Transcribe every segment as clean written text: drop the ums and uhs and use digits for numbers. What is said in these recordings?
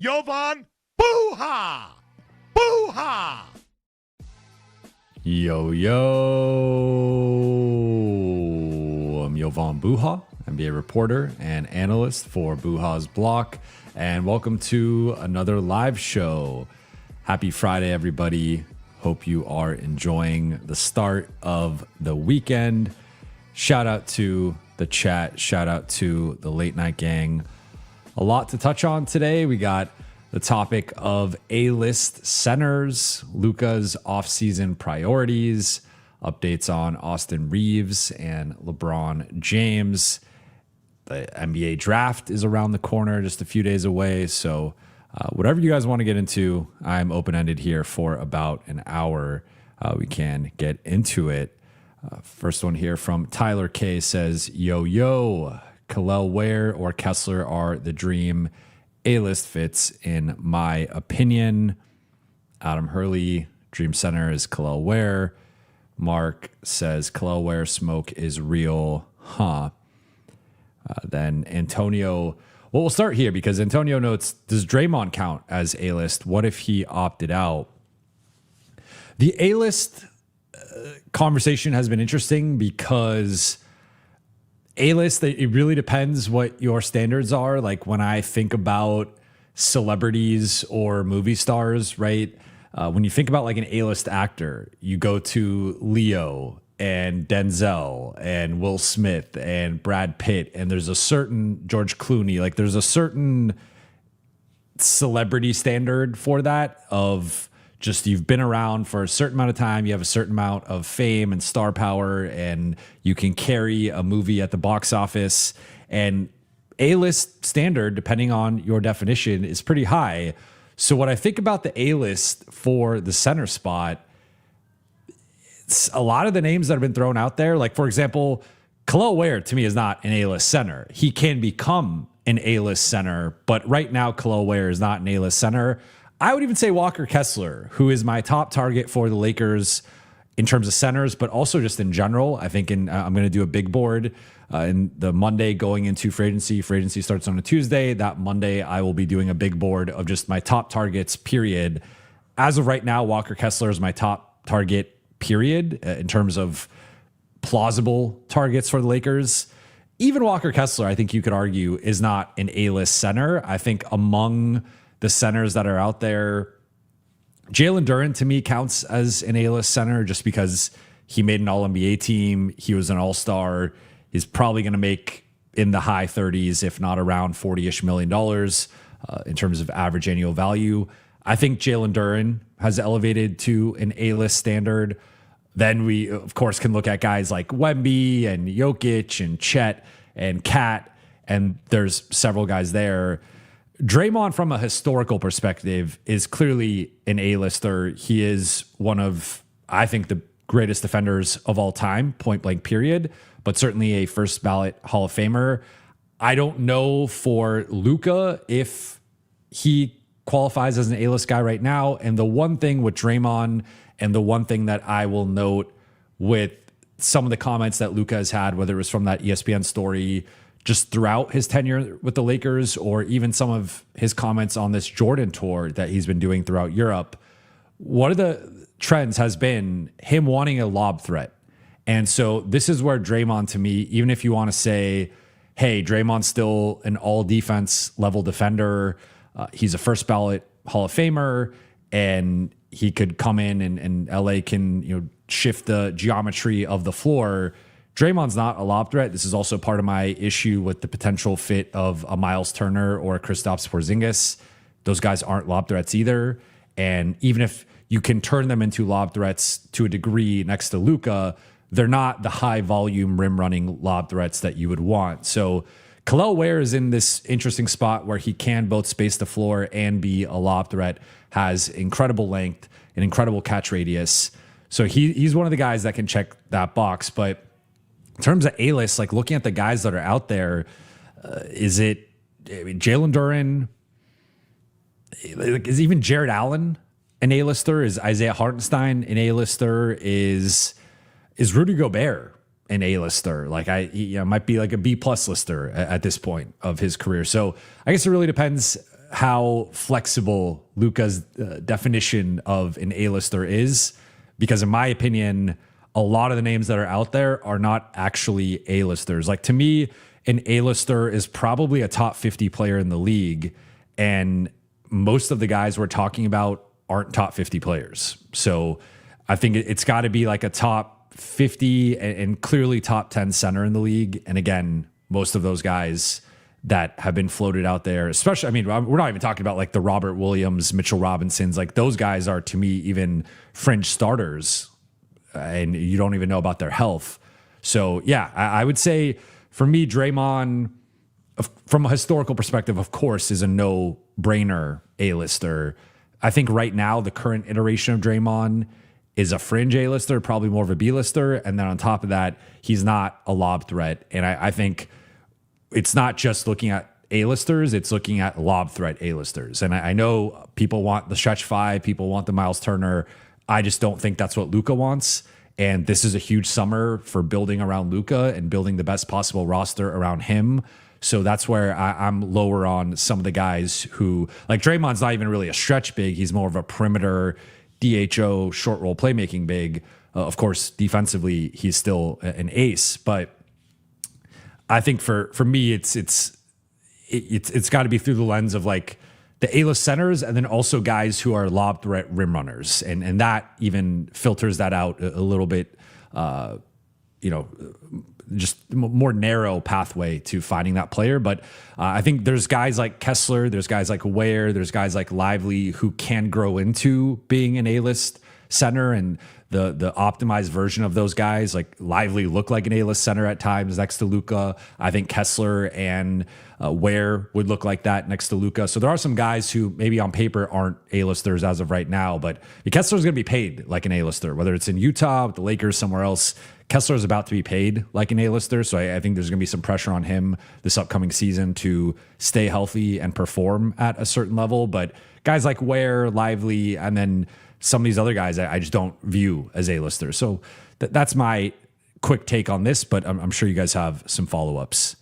Jovan Buha! Buha! Yo, I'm Jovan Buha, NBA reporter and analyst for Buha's Block, and welcome to another live show. Happy Friday, everybody. Hope you are enjoying the start of the weekend. Shout out to the chat. Shout out to the late night gang. A lot to touch on today. We got the topic of A-list centers, Luka's offseason priorities, updates on Austin Reaves and LeBron James. The NBA draft is around the corner, just a few days away. So whatever you guys want to get into, I'm open-ended here for about an hour. We can get into it. First one here from Tyler K says, yo, Kel'el Ware or Kessler are the dream A-list fits in my opinion. Adam Hurley, dream center is Kel'el Ware. Mark says Kel'el Ware smoke is real, Then Antonio, well, we'll start here because Antonio notes, does Draymond count as A-list? What if he opted out? The A-list conversation has been interesting because A-list, it really depends what your standards are. Like when I think about celebrities or movie stars, right? When you think about like an A-list actor, you go to Leo and Denzel and Will Smith and Brad Pitt, and there's a certain George Clooney, like there's a certain celebrity standard for that of just you've been around for a certain amount of time, you have a certain amount of fame and star power, and you can carry a movie at the box office. And A-list standard, depending on your definition, is pretty high. So when I think about the A-list for the center spot, it's a lot of the names that have been thrown out there. Like, for example, Kel'el Ware to me is not an A-list center. He can become an A-list center, but right now Kel'el Ware is not an A-list center. I would even say Walker Kessler, who is my top target for the Lakers in terms of centers, but also just in general. I think I'm going to do a big board in the Monday going into free agency. Free agency starts on a Tuesday. That Monday, I will be doing a big board of just my top targets, period. As of right now, Walker Kessler is my top target, period, in terms of plausible targets for the Lakers. Even Walker Kessler, I think you could argue, is not an A-list center. I think among the centers that are out there, Jalen Duren to me counts as an A-list center just because he made an All-NBA team. He was an All-Star. He's probably going to make in the high 30s, if not around $40-ish million in terms of average annual value. I think Jalen Duren has elevated to an A-list standard. Then we, of course, can look at guys like Wemby and Jokic and Chet and Kat, and there's several guys there. Draymond, from a historical perspective, is clearly an A-lister. He is one of, I think, the greatest defenders of all time, point blank period, but certainly a first ballot Hall of Famer. I don't know for Luka if he qualifies as an A-list guy right now. And the one thing with Draymond, and the one thing that I will note with some of the comments that Luka has had, whether it was from that ESPN story just throughout his tenure with the Lakers, or even some of his comments on this Jordan tour that he's been doing throughout Europe, one of the trends has been him wanting a lob threat. And so this is where Draymond, to me, even if you want to say, hey, Draymond's still an all defense level defender, he's a first ballot Hall of Famer, and he could come in and LA can, shift the geometry of the floor. Draymond's not a lob threat. This is also part of my issue with the potential fit of a Miles Turner or a Kristaps Porzingis. Those guys aren't lob threats either. And even if you can turn them into lob threats to a degree next to Luka, they're not the high volume rim running lob threats that you would want. So Kel'el Ware is in this interesting spot where he can both space the floor and be a lob threat, has incredible length, an incredible catch radius. So he's one of the guys that can check that box. But in terms of A-list, like looking at the guys that are out there, is it Jalen Duren? Is even Jared Allen an A-lister? Is Isaiah Hartenstein an A-lister? Is Rudy Gobert an A-lister? Like he might be like a B+ lister at this point of his career. So I guess it really depends how flexible Luka's definition of an A-lister is, because in my opinion, a lot of the names that are out there are not actually A-listers. Like, to me, an A-lister is probably a top 50 player in the league, and most of the guys we're talking about aren't top 50 players. So I think it's got to be like a top 50 and clearly top 10 center in the league. And again, most of those guys that have been floated out there, especially, I mean, we're not even talking about like the Robert Williams, Mitchell Robinsons. Like, those guys are, to me, even fringe starters, and you don't even know about their health. So yeah, I would say for me, Draymond, from a historical perspective, of course, is a no-brainer A-lister. I think right now, the current iteration of Draymond is a fringe A-lister, probably more of a B-lister. And then on top of that, he's not a lob threat. And I think it's not just looking at A-listers, it's looking at lob threat A-listers. And I know people want the stretch five, people want the Miles Turner. I just don't think that's what Luka wants. And this is a huge summer for building around Luka and building the best possible roster around him. So that's where I'm lower on some of the guys who, like, Draymond's not even really a stretch big. He's more of a perimeter DHO short roll playmaking big. Of course, defensively, he's still an ace, but I think for me, it's got to be through the lens of like the A-list centers, and then also guys who are lob threat rim runners, and that even filters that out a little bit. Just more narrow pathway to finding that player. But I think there's guys like Kessler, there's guys like Ware, there's guys like Lively who can grow into being an A-list center, and the optimized version of those guys, like Lively, look like an A-list center at times next to Luka. I think Kessler and Ware would look like that next to Luka. So there are some guys who maybe on paper aren't A-listers as of right now, but Kessler's going to be paid like an A-lister, whether it's in Utah, with the Lakers, somewhere else. Kessler is about to be paid like an A-lister, so I think there's going to be some pressure on him this upcoming season to stay healthy and perform at a certain level. But guys like Ware, Lively, and then some of these other guys I just don't view as A-listers. So that's my quick take on this, but I'm sure you guys have some follow-ups.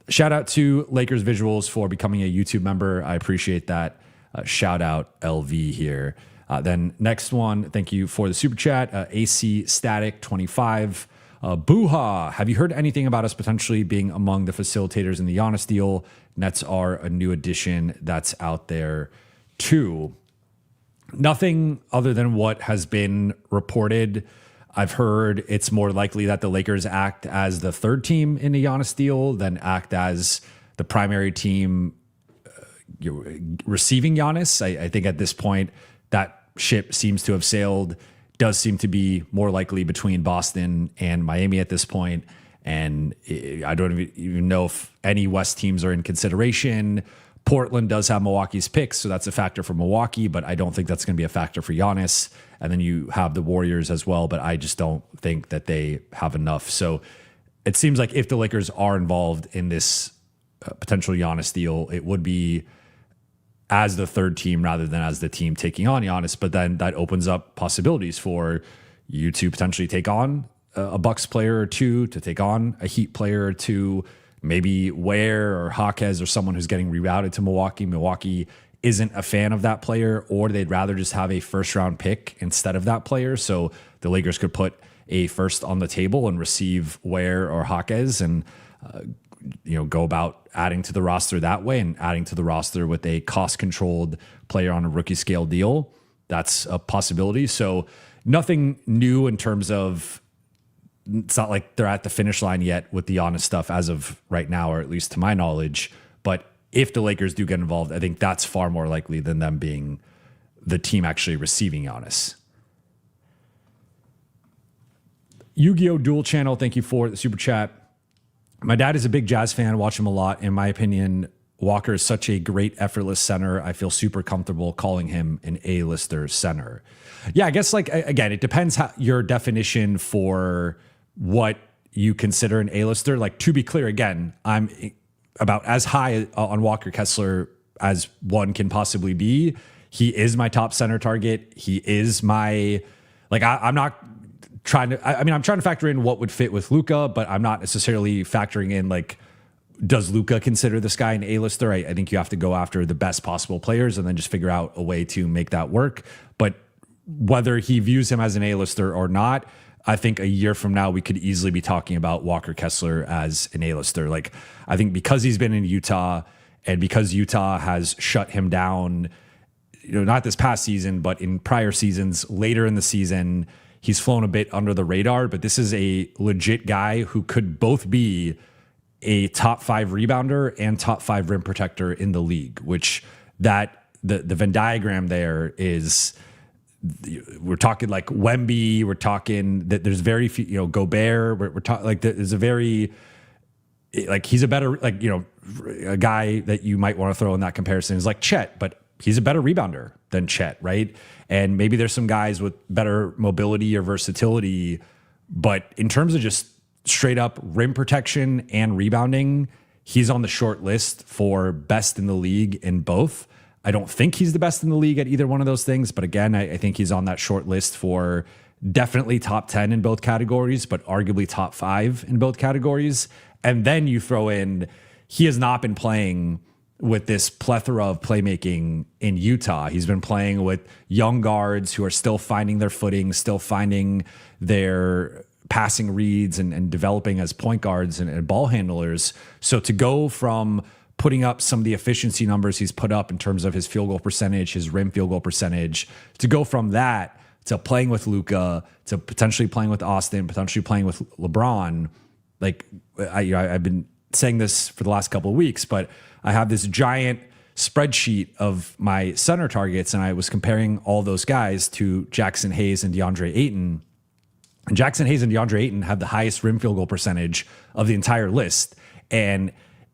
Shout out to Lakers Visuals for becoming a YouTube member. I appreciate that. Shout out LV here. Then next one, thank you for the super chat. AC Static 25. Buha, have you heard anything about us potentially being among the facilitators in the Giannis deal? Nets are a new addition that's out there too. Nothing other than what has been reported. I've heard it's more likely that the Lakers act as the third team in the Giannis deal than act as the primary team receiving Giannis. I think at this point that ship seems to have sailed. Does seem to be more likely between Boston and Miami at this point. And I don't even know if any West teams are in consideration. Portland does have Milwaukee's picks, so that's a factor for Milwaukee, but I don't think that's going to be a factor for Giannis. And then you have the Warriors as well, but I just don't think that they have enough. So it seems like if the Lakers are involved in this potential Giannis deal, it would be as the third team rather than as the team taking on Giannis. But then that opens up possibilities for you to potentially take on a Bucks player or two, to take on a Heat player or two, maybe Ware or Hawkes or someone who's getting rerouted to Milwaukee. Milwaukee isn't a fan of that player, or they'd rather just have a first round pick instead of that player. So the Lakers could put a first on the table and receive Ware or Hawkes and go about adding to the roster that way, and adding to the roster with a cost-controlled player on a rookie scale deal. That's a possibility. So nothing new in terms of, it's not like they're at the finish line yet with the Giannis stuff as of right now, or at least to my knowledge. But if the Lakers do get involved, I think that's far more likely than them being the team actually receiving Giannis. Yu-Gi-Oh! Dual Channel, thank you for the super chat. My dad is a big Jazz fan, watch him a lot. In my opinion, Walker is such a great, effortless center. I feel super comfortable calling him an A-lister center. Yeah, I guess, like, again, it depends how your definition for what you consider an A-lister. Like, to be clear, again, I'm about as high on Walker Kessler as one can possibly be. He is my top center target. He is my, like, I'm not trying to, I'm trying to factor in what would fit with Luka, but I'm not necessarily factoring in like does Luka consider this guy an A-lister? I think you have to go after the best possible players and then just figure out a way to make that work. But whether he views him as an A-lister or not, I think a year from now, we could easily be talking about Walker Kessler as an A-lister. Like, I think because he's been in Utah and because Utah has shut him down, not this past season, but in prior seasons, later in the season, he's flown a bit under the radar. But this is a legit guy who could both be a top 5 rebounder and top 5 rim protector in the league, which the Venn diagram there is, we're talking like Wemby, we're talking that there's very few, Gobert, we're talking like there's a very, like he's a better, like, a guy that you might want to throw in that comparison is like Chet, but he's a better rebounder than Chet, right? And maybe there's some guys with better mobility or versatility, but in terms of just straight up rim protection and rebounding, he's on the short list for best in the league in both. I don't think he's the best in the league at either one of those things. But again, I think he's on that short list for definitely top 10 in both categories, but arguably top 5 in both categories. And then you throw in, he has not been playing with this plethora of playmaking in Utah. He's been playing with young guards who are still finding their footing, still finding their passing reads and developing as point guards and ball handlers. So to go from putting up some of the efficiency numbers he's put up in terms of his field goal percentage, his rim field goal percentage, to go from that to playing with Luka, to potentially playing with Austin, potentially playing with LeBron. Like I've been saying this for the last couple of weeks, but I have this giant spreadsheet of my center targets, and I was comparing all those guys to Jackson Hayes and DeAndre Ayton. And Jackson Hayes and DeAndre Ayton have the highest rim field goal percentage of the entire list. And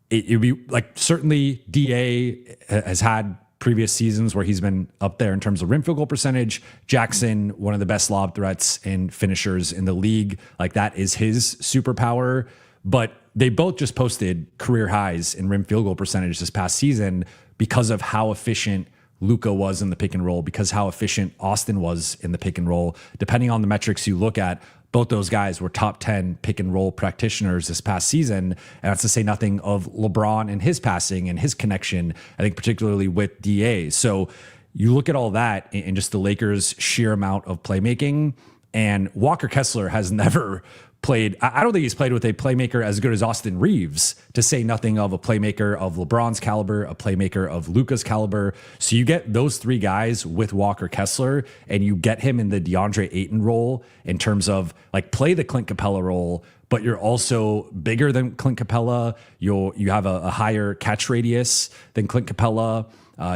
it would be like, certainly DA has had previous seasons where he's been up there in terms of rim field goal percentage. Jackson, one of the best lob threats and finishers in the league. Like, that is his superpower. But they both just posted career highs in rim field goal percentage this past season because of how efficient Luka was in the pick and roll, because how efficient Austin was in the pick and roll. Depending on the metrics you look at, both those guys were top 10 pick and roll practitioners this past season. And that's to say nothing of LeBron and his passing and his connection, I think particularly with DA. So you look at all that and just the Lakers' sheer amount of playmaking, and Walker Kessler has never played. I don't think he's played with a playmaker as good as Austin Reaves, to say nothing of a playmaker of LeBron's caliber, a playmaker of Luka's caliber. So you get those 3 guys with Walker Kessler, and you get him in the DeAndre Ayton role in terms of like play the Clint Capella role, but you're also bigger than Clint Capella. You have a higher catch radius than Clint Capella.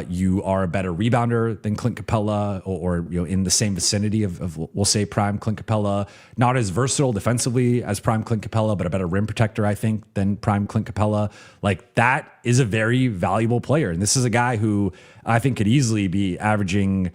You are a better rebounder than Clint Capella, or in the same vicinity of we'll say prime Clint Capella. Not as versatile defensively as prime Clint Capella, but a better rim protector, I think, than prime Clint Capella. Like, that is a very valuable player, and this is a guy who I think could easily be averaging,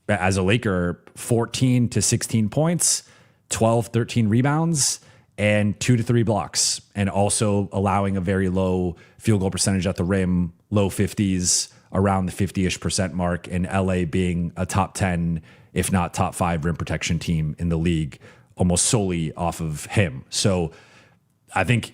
as a Laker, 14 to 16 points, 12, 13 rebounds, and 2 to 3 blocks, and also allowing a very low field goal percentage at the rim, low 50s, around the 50-ish% mark, and LA being a top 10, if not top 5 rim protection team in the league, almost solely off of him. So I think,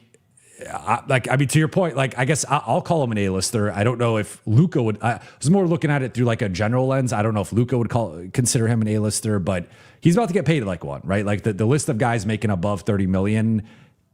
to your point, like, I guess I'll call him an A-lister. I don't know if Luka would. I was more looking at it through like a general lens. I don't know if Luka would consider him an A-lister, but he's about to get paid like one, right? Like the list of guys making above $30 million,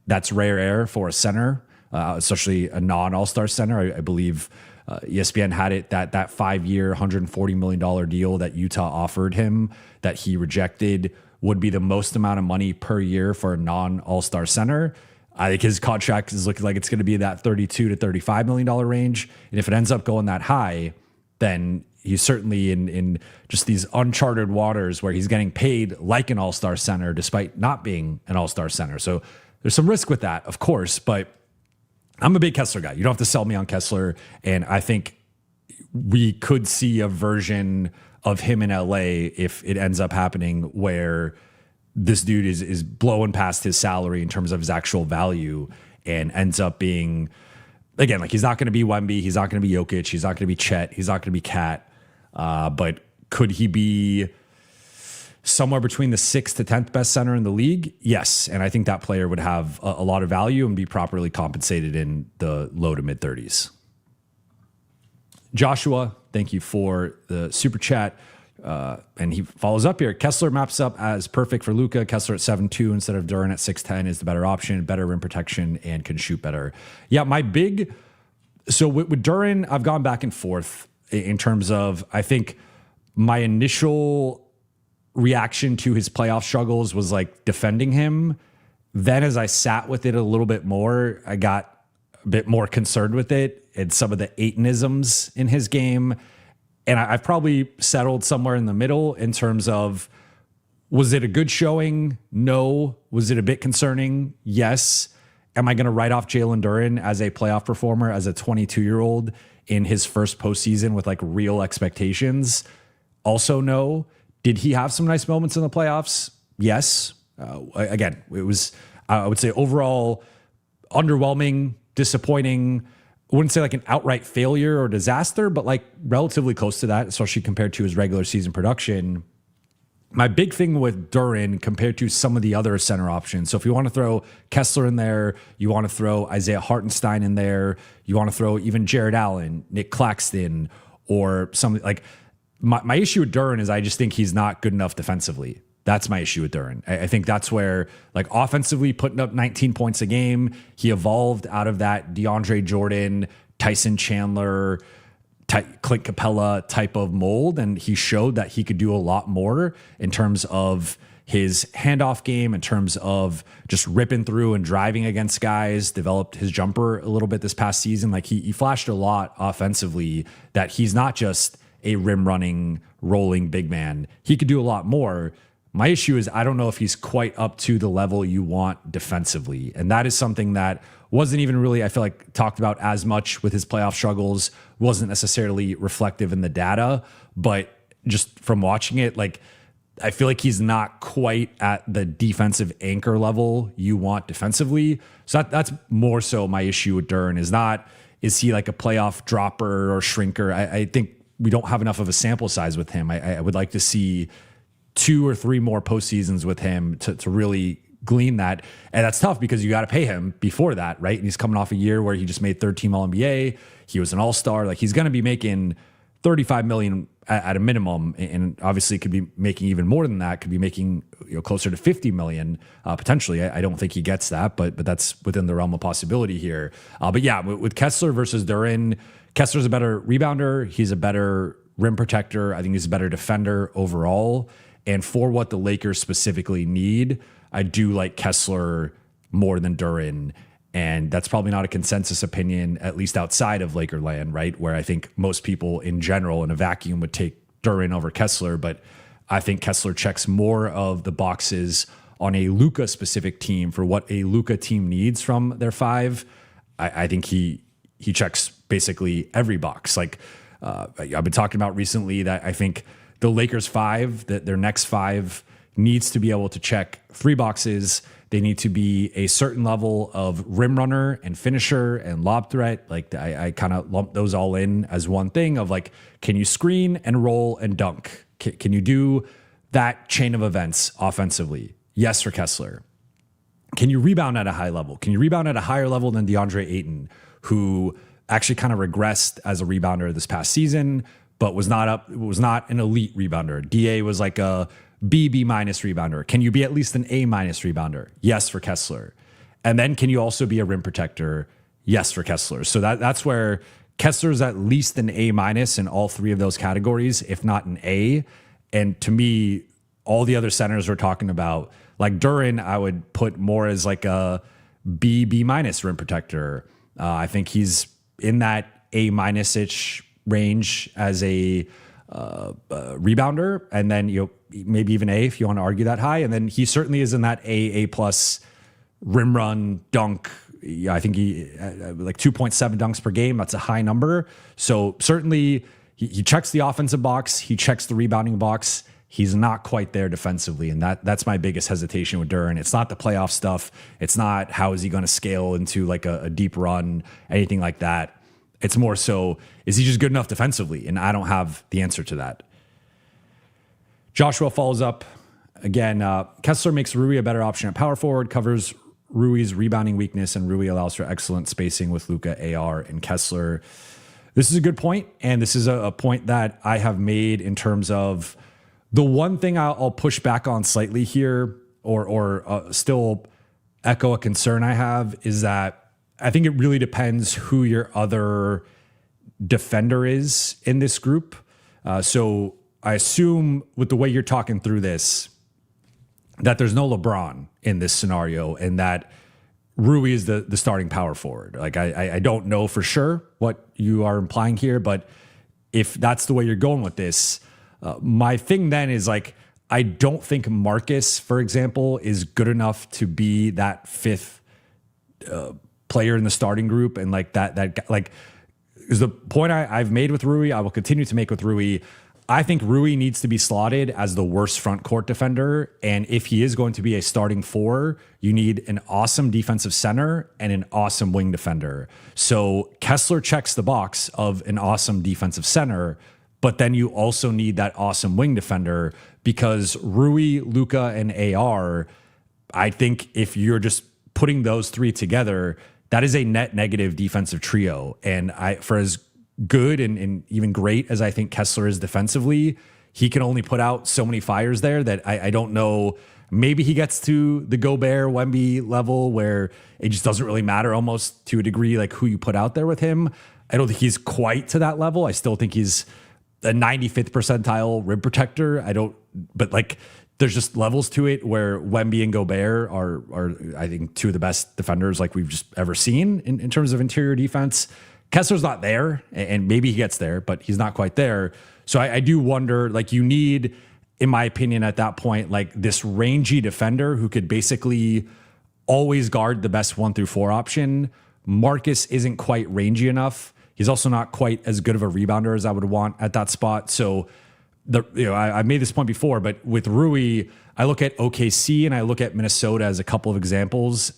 that's rare air for a center, especially a non-All-Star center. I believe ESPN had it that 5-year, $140 million deal that Utah offered him that he rejected would be the most amount of money per year for a non-All-Star center. I think his contract is looking like it's going to be that $32 to $35 million range. And if it ends up going that high, then he's certainly in just these uncharted waters where he's getting paid like an all-star center despite not being an all-star center. So there's some risk with that, of course, but I'm a big Kessler guy. You don't have to sell me on Kessler. And I think we could see a version of him in LA if it ends up happening where this dude is blowing past his salary in terms of his actual value and ends up being, again, like, he's not going to be Wemby, he's not going to be Jokic, he's not going to be Chet, he's not going to be Cat, but could he be somewhere between the 6th to 10th best center in the league? Yes. And I think that player would have a lot of value and be properly compensated in the low to mid 30s. Joshua, thank you for the super chat. And he follows up here. Kessler maps up as perfect for Luka. Kessler at 7'2" instead of Duren at 6'10" is the better option, better rim protection, and can shoot better. Yeah, so with Duren, I've gone back and forth in terms of, I think my initial reaction to his playoff struggles was like defending him. Then as I sat with it a little bit more, I got a bit more concerned with it and some of the Aytonisms in his game. And I've probably settled somewhere in the middle in terms of, was it a good showing? No. Was it a bit concerning? Yes. Am I going to write off Jalen Duren as a playoff performer, as a 22-year-old in his first postseason with like real expectations? Also, no. Did he have some nice moments in the playoffs? Yes. Again, it was, I would say, overall underwhelming, disappointing. I wouldn't say like an outright failure or disaster, but like relatively close to that, especially compared to his regular season production. My big thing with Duren compared to some of the other center options. So if you want to throw Kessler in there, you want to throw Isaiah Hartenstein in there, you want to throw even Jared Allen, Nick Claxton, or something like my issue with Duren is I just think he's not good enough defensively. That's my issue with Duren. I think that's where, like, offensively putting up 19 points a game, he evolved out of that DeAndre Jordan, Tyson Chandler, Clint Capella type of mold, and he showed that he could do a lot more in terms of his handoff game, in terms of just ripping through and driving against guys, developed his jumper a little bit this past season. Like he flashed a lot offensively, that he's not just a rim running, rolling big man. He could do a lot more. My issue is I don't know if he's quite up to the level you want defensively. And that is something that wasn't even really, I feel like, talked about as much with his playoff struggles, wasn't necessarily reflective in the data, but just from watching it, like, I feel like he's not quite at the defensive anchor level you want defensively. So that's more so my issue with Duren is he like a playoff dropper or shrinker? I think we don't have enough of a sample size with him. I would like to see 2 or 3 more postseasons with him to really glean that. And that's tough because you got to pay him before that, right? And he's coming off a year where he just made third team All-NBA. He was an all-star. Like, he's going to be making $35 million at a minimum. And obviously could be making even more than that, could be making closer to $50 million potentially. I don't think he gets that, but that's within the realm of possibility here. But yeah, with Kessler versus Duren, Kessler's a better rebounder. He's a better rim protector. I think he's a better defender overall. And for what the Lakers specifically need, I do like Kessler more than Duren. And that's probably not a consensus opinion, at least outside of Lakerland, right? Where I think most people in general in a vacuum would take Duren over Kessler. But I think Kessler checks more of the boxes on a Luka specific team for what a Luka team needs from their 5. I think he checks basically every box. Like I've been talking about recently that I think the Lakers 5, their next 5 needs to be able to check 3 boxes. They need to be a certain level of rim runner and finisher and lob threat. Like I kind of lump those all in as one thing of like, can you screen and roll and dunk? Can you do that chain of events offensively? Yes, for Kessler. Can you rebound at a high level? Can you rebound at a higher level than DeAndre Ayton, who actually kind of regressed as a rebounder this past season, but was not an elite rebounder. DA was like a B minus rebounder. Can you be at least an A minus rebounder? Yes, for Kessler. And then can you also be a rim protector? Yes, for Kessler. So that's where Kessler's at least an A minus in all 3 of those categories, if not an A. And to me, all the other centers we're talking about, like Duren, I would put more as like a B minus rim protector. I think he's in that A minus-ish range as a rebounder, and then maybe even A if you want to argue that high. And then he certainly is in that A plus rim run dunk. I think he like 2.7 dunks per game. That's a high number. So certainly he checks the offensive box. He checks the rebounding box. He's not quite there defensively, and that's my biggest hesitation with Duren. It's not the playoff stuff. It's not how is he going to scale into like a deep run, anything like that. It's more so, is he just good enough defensively? And I don't have the answer to that. Joshua follows up Again, Kessler makes Rui a better option at power forward, covers Rui's rebounding weakness, and Rui allows for excellent spacing with Luka, AR, and Kessler. This is a good point, and this is a point that I have made in terms of the one thing I'll push back on slightly here, or still echo a concern I have, is that I think it really depends who your other defender is in this group. So I assume with the way you're talking through this, that there's no LeBron in this scenario and that Rui is the starting power forward. Like I don't know for sure what you are implying here, but if that's the way you're going with this, my thing then is like, I don't think Marcus, for example, is good enough to be that fifth player in the starting group. And like that like is the point I've made with Rui. I will continue to make with Rui. I think Rui needs to be slotted as the worst front court defender. And if he is going to be a starting four, you need an awesome defensive center and an awesome wing defender. So Kessler checks the box of an awesome defensive center, but then you also need that awesome wing defender because Rui, Luka, and AR, I think if you're just putting those three together, that is a net negative defensive trio. And for as good and even great as I think Kessler is defensively, he can only put out so many fires there that I don't know. Maybe he gets to the Gobert, Wemby level where it just doesn't really matter almost to a degree, like who you put out there with him. I don't think he's quite to that level. I still think he's a 95th percentile rim protector. But like there's just levels to it where Wemby and Gobert are I think two of the best defenders like we've just ever seen in terms of interior defense. Kessler's not there, and maybe he gets there, but he's not quite there. So I do wonder, like you need, in my opinion, at that point, like this rangy defender who could basically always guard the best 1 through 4 option. Marcus isn't quite rangy enough. He's also not quite as good of a rebounder as I would want at that spot. So I made this point before, but with Rui, I look at OKC and I look at Minnesota as a couple of examples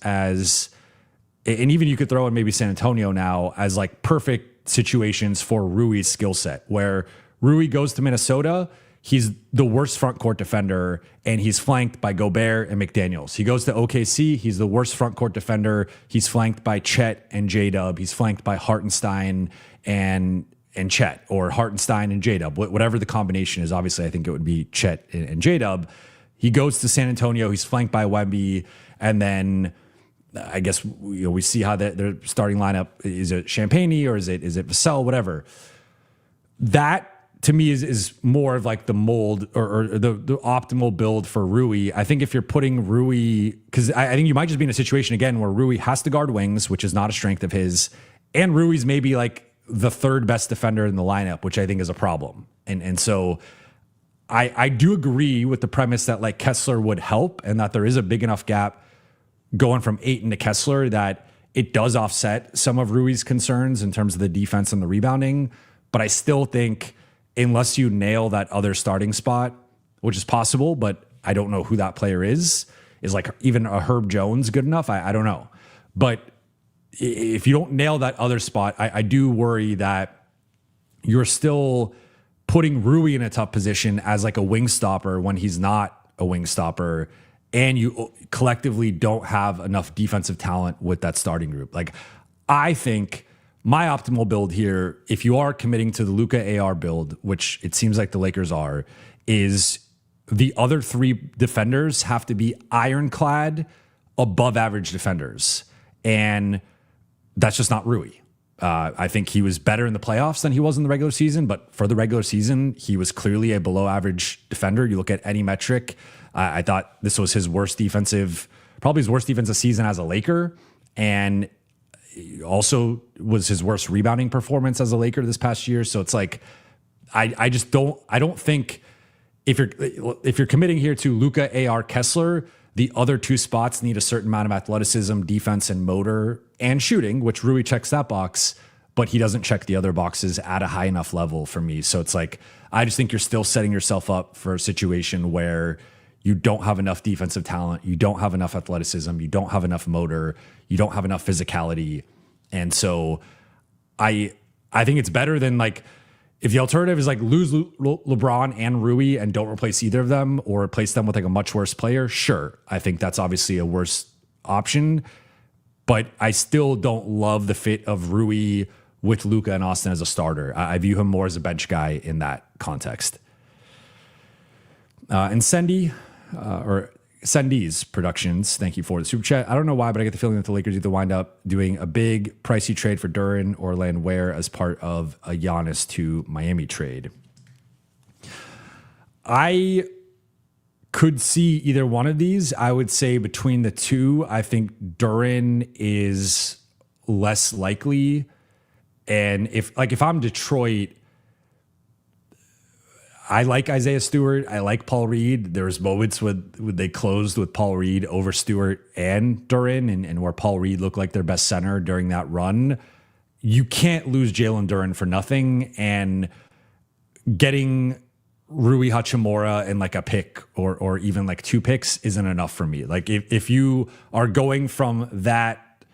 and even you could throw in maybe San Antonio now as like perfect situations for Rui's skill set, where Rui goes to Minnesota, he's the worst front court defender, and he's flanked by Gobert and McDaniels. He goes to OKC, he's the worst front court defender, he's flanked by Chet and J-Dub, he's flanked by Hartenstein and Chet, or Hartenstein and J-Dub, whatever the combination is. Obviously, I think it would be Chet and J-Dub. He goes to San Antonio, he's flanked by Wemby, and then I guess we see how their starting lineup is. It Champagne or is it Vassell, whatever. That to me is more of like the mold or the optimal build for Rui. I think if you're putting Rui, because I think you might just be in a situation again where Rui has to guard wings, which is not a strength of his, and Rui's maybe like the third best defender in the lineup, which I think is a problem. And so I do agree with the premise that like Kessler would help and that there is a big enough gap going from Ayton to Kessler that it does offset some of Rui's concerns in terms of the defense and the rebounding. But I still think unless you nail that other starting spot, which is possible, but I don't know who that player is like even a Herb Jones good enough? I don't know. But if you don't nail that other spot, I do worry that you're still putting Rui in a tough position as like a wing stopper when he's not a wing stopper. And you collectively don't have enough defensive talent with that starting group. Like, I think my optimal build here, if you are committing to the Luka AR build, which it seems like the Lakers are, is the other three defenders have to be ironclad, above average defenders. And that's just not Rui. I think he was better in the playoffs than he was in the regular season, but for the regular season, he was clearly a below average defender. You look at any metric. I thought this was his worst defensive season as a Laker, and also was his worst rebounding performance as a Laker this past year. So it's like, I don't think if you're committing here to Luka, AR, Kessler, the other two spots need a certain amount of athleticism, defense, and motor and shooting, which Rui checks that box, but he doesn't check the other boxes at a high enough level for me. So it's like, I just think you're still setting yourself up for a situation where you don't have enough defensive talent, you don't have enough athleticism, you don't have enough motor, you don't have enough physicality. And so I think it's better than like, If the alternative is like lose LeBron and Rui and don't replace either of them or replace them with like a much worse player, sure. I think that's obviously a worse option. But I still don't love the fit of Rui with Luka and Austin as a starter. I view him more as a bench guy in that context. And Sendi's Productions, thank you for the super chat. I don't know why, but I get the feeling that the Lakers either wind up doing a big pricey trade for Duren or land Ware as part of a Giannis to Miami trade. I could see either one of these. I would say between the two, I think Duren is less likely. And if I'm Detroit, I like Isaiah Stewart. I like Paul Reed. There was moments when they closed with Paul Reed over Stewart and Duren, and where Paul Reed looked like their best center during that run. You can't lose Jalen Duren for nothing, and getting Rui Hachimura and like a pick or even like 2 picks isn't enough for me. Like if you are going from that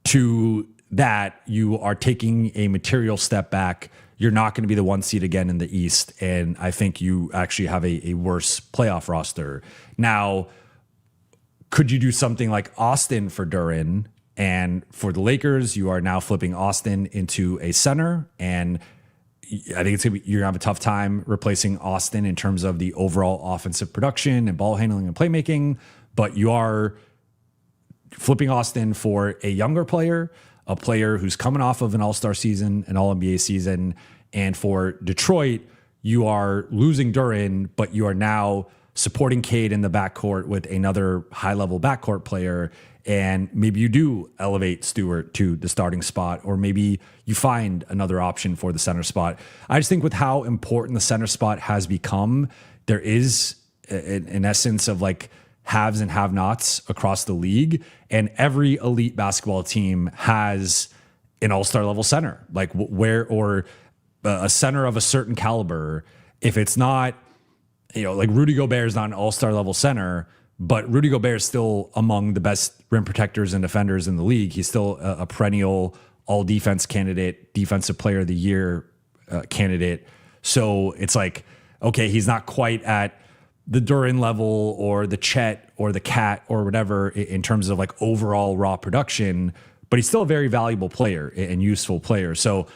to that, you are taking a material step back. You're not going to be the 1 seed again in the East. And I think you actually have a worse playoff roster. Now, could you do something like Austin for Duren? And for the Lakers, you are now flipping Austin into a center. And I think you're going to have a tough time replacing Austin in terms of the overall offensive production and ball handling and playmaking. But you are flipping Austin for a younger player, a player who's coming off of an all-star season, an all-NBA season. And for Detroit, you are losing Duren, but you are now supporting Cade in the backcourt with another high-level backcourt player. And maybe you do elevate Stewart to the starting spot, or maybe you find another option for the center spot. I just think with how important the center spot has become, there is an essence of like haves and have-nots across the league, and every elite basketball team has an all-star level center, like or a center of a certain caliber. If it's not, like Rudy Gobert is not an all-star level center, but Rudy Gobert is still among the best rim protectors and defenders in the league. He's still a perennial all-defense candidate, defensive player of the year candidate. So it's like, okay, he's not quite at the Duren level or the Chet or the Cat or whatever in terms of like overall raw production, but he's still a very valuable player and useful player. So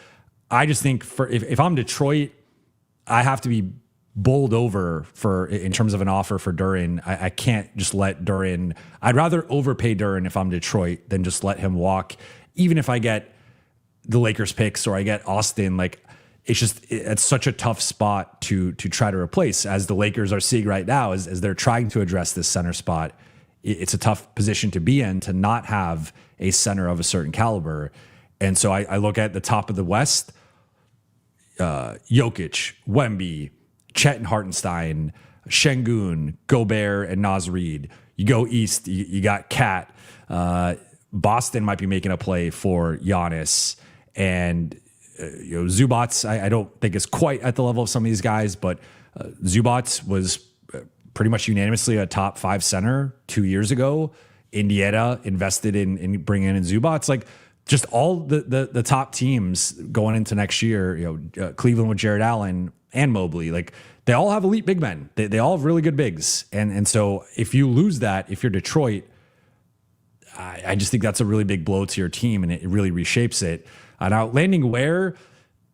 I just think if I'm Detroit, I have to be bowled over in terms of an offer for Duren. I can't just let Duren. I'd rather overpay Duren if I'm Detroit than just let him walk. Even if I get the Lakers picks or I get Austin, like it's such a tough spot to try to replace, as the Lakers are seeing right now as they're trying to address this center spot. It's a tough position to be in to not have a center of a certain caliber. And so I look at the top of the West, Jokic, Wemby, Chet and Hartenstein, Şengün, Gobert, and Naz Reid. You go east, you got Cat. Boston might be making a play for Giannis, and Zubats, I don't think is quite at the level of some of these guys, but Zubats was pretty much unanimously a top 5 center 2 years ago. Indiana invested in bringing in Zubats. Like just all the top teams going into next year, Cleveland with Jared Allen and Mobley, like they all have elite big men. They all have really good bigs. And so if you lose that, if you're Detroit, I just think that's a really big blow to your team, and it really reshapes it. Now, landing Ware,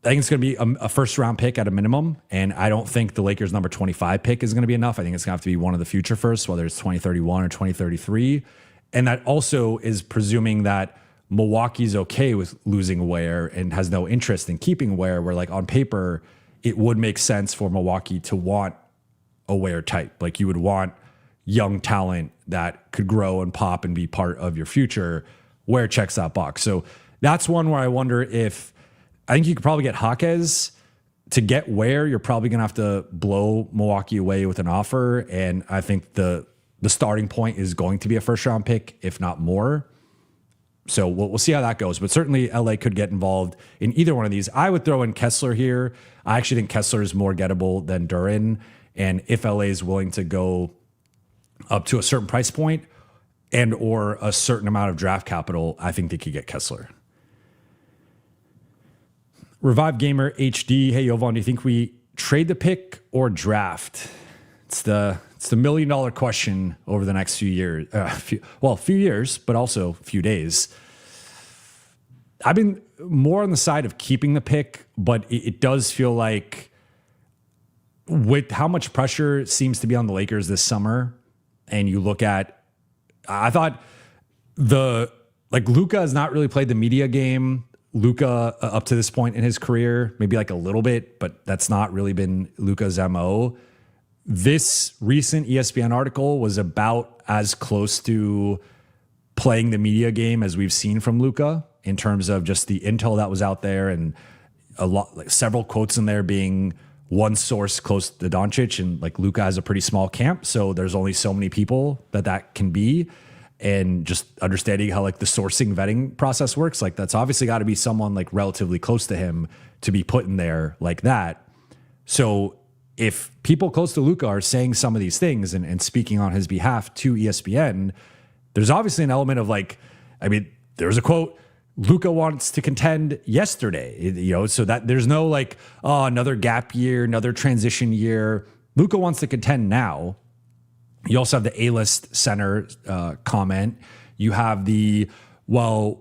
I think it's going to be a first-round pick at a minimum, and I don't think the Lakers' number 25 pick is going to be enough. I think it's going to have to be one of the future firsts, whether it's 2031 or 2033. And that also is presuming that Milwaukee's okay with losing Ware and has no interest in keeping Ware, where like on paper, it would make sense for Milwaukee to want a Ware type. Like you would want young talent that could grow and pop and be part of your future. Ware checks that box. So that's one where I wonder if I think you could probably get Jaquez to get Ware. You're probably going to have to blow Milwaukee away with an offer. And I think the starting point is going to be a first round pick, if not more. So we'll see how that goes. But certainly LA could get involved in either one of these. I would throw in Kessler here. I actually think Kessler is more gettable than Duren. And if LA is willing to go up to a certain price point and or a certain amount of draft capital, I think they could get Kessler. Revive Gamer HD. Hey, Jovan, do you think we trade the pick or draft? It's the $1 million question over the next few years. Few years, but also a few days. I've been more on the side of keeping the pick, but it does feel like with how much pressure seems to be on the Lakers this summer, and you look at, I thought Luka has not really played the media game. Luka up to this point in his career, maybe like a little bit, but that's not really been Luka's MO. This recent ESPN article was about as close to playing the media game as we've seen from Luka in terms of just the intel that was out there, and several quotes in there being one source close to Doncic, and like Luka has a pretty small camp, so there's only so many people that can be, and just understanding how like the sourcing vetting process works, like that's obviously got to be someone like relatively close to him to be put in there like that. So if people close to Luka are saying some of these things and speaking on his behalf to ESPN, there's obviously an element of like, I mean, there's a quote, Luka wants to contend yesterday, so that there's no like, another gap year, another transition year. Luka wants to contend now. You also have the A-list center comment. You have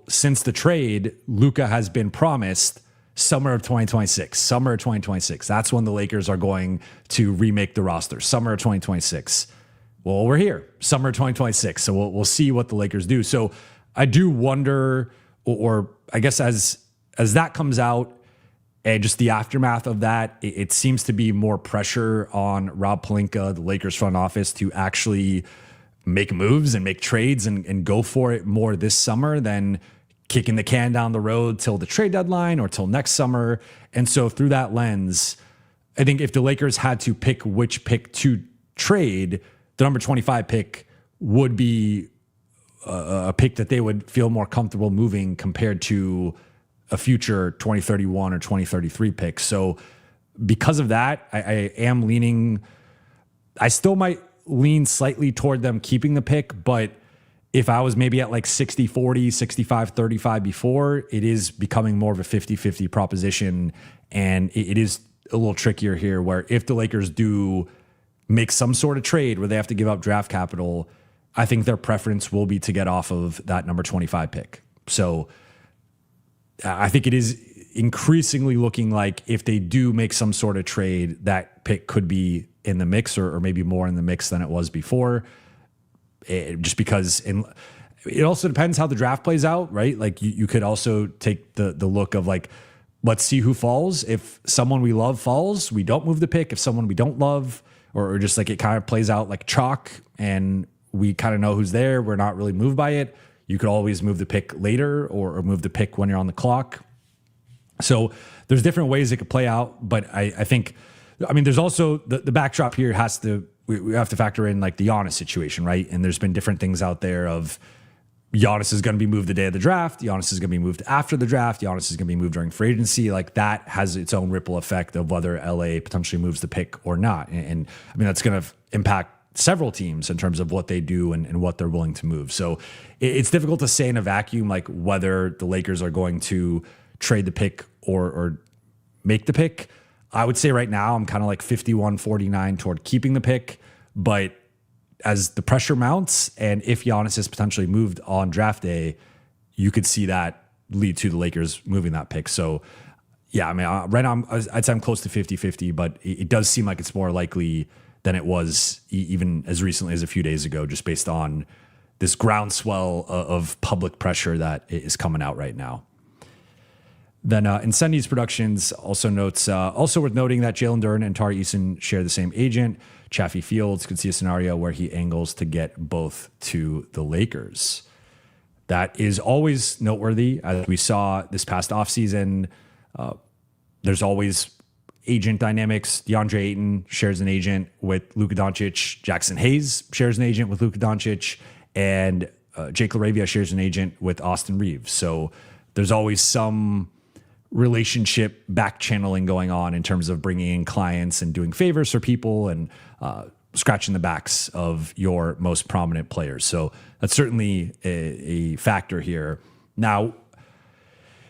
since the trade, Luka has been promised summer of 2026. That's when the Lakers are going to remake the roster. Summer of 2026. Well, we're here, summer of 2026. So we'll see what the Lakers do. So I do wonder, or I guess as that comes out and just the aftermath of that, it seems to be more pressure on Rob Pelinka, the Lakers front office, to actually make moves and make trades and go for it more this summer than kicking the can down the road till the trade deadline or till next summer. And so through that lens, I think if the Lakers had to pick which pick to trade, the number 25 pick would be a pick that they would feel more comfortable moving compared to a future 2031 or 2033 pick. So because of that, I am leaning, I still might lean slightly toward them keeping the pick, but if I was maybe at like 60-40, 65-35 before, it is becoming more of a 50-50 proposition. And it is a little trickier here, where if the Lakers do make some sort of trade where they have to give up draft capital, I think their preference will be to get off of that number 25 pick. So I think it is increasingly looking like if they do make some sort of trade, that pick could be in the mix, or maybe more in the mix than it was before. Just because it also depends how the draft plays out, right? Like you could also take the look of like, let's see who falls. If someone we love falls, we don't move the pick. If someone we don't love, or just like it kind of plays out like chalk and we kind of know who's there, we're not really moved by it, you could always move the pick later or move the pick when you're on the clock. So there's different ways it could play out. But I think, there's also the backdrop here we have to factor in like the Giannis situation, right? And there's been different things out there of Giannis is going to be moved the day of the draft. Giannis is going to be moved after the draft. Giannis is going to be moved during free agency. Like that has its own ripple effect of whether LA potentially moves the pick or not. And that's going to impact several teams in terms of what they do and what they're willing to move. So it's difficult to say in a vacuum, like whether the Lakers are going to trade the pick or make the pick. I would say right now I'm kind of like 51-49 toward keeping the pick, but as the pressure mounts and if Giannis is potentially moved on draft day, you could see that lead to the Lakers moving that pick. So yeah, right now I'd say I'm close to 50-50, but it does seem like it's more likely than it was even as recently as a few days ago, just based on this groundswell of public pressure that is coming out right now. Then Incendies Productions also notes, also worth noting that Jalen Duren and Tari Eason share the same agent. Chaffee Fields could see a scenario where he angles to get both to the Lakers. That is always noteworthy. As we saw this past offseason, there's always agent dynamics. DeAndre Ayton shares an agent with Luka Doncic. Jackson Hayes shares an agent with Luka Doncic. And Jake LaRavia shares an agent with Austin Reaves. So there's always some relationship back channeling going on in terms of bringing in clients and doing favors for people and scratching the backs of your most prominent players. So that's certainly a factor here. Now,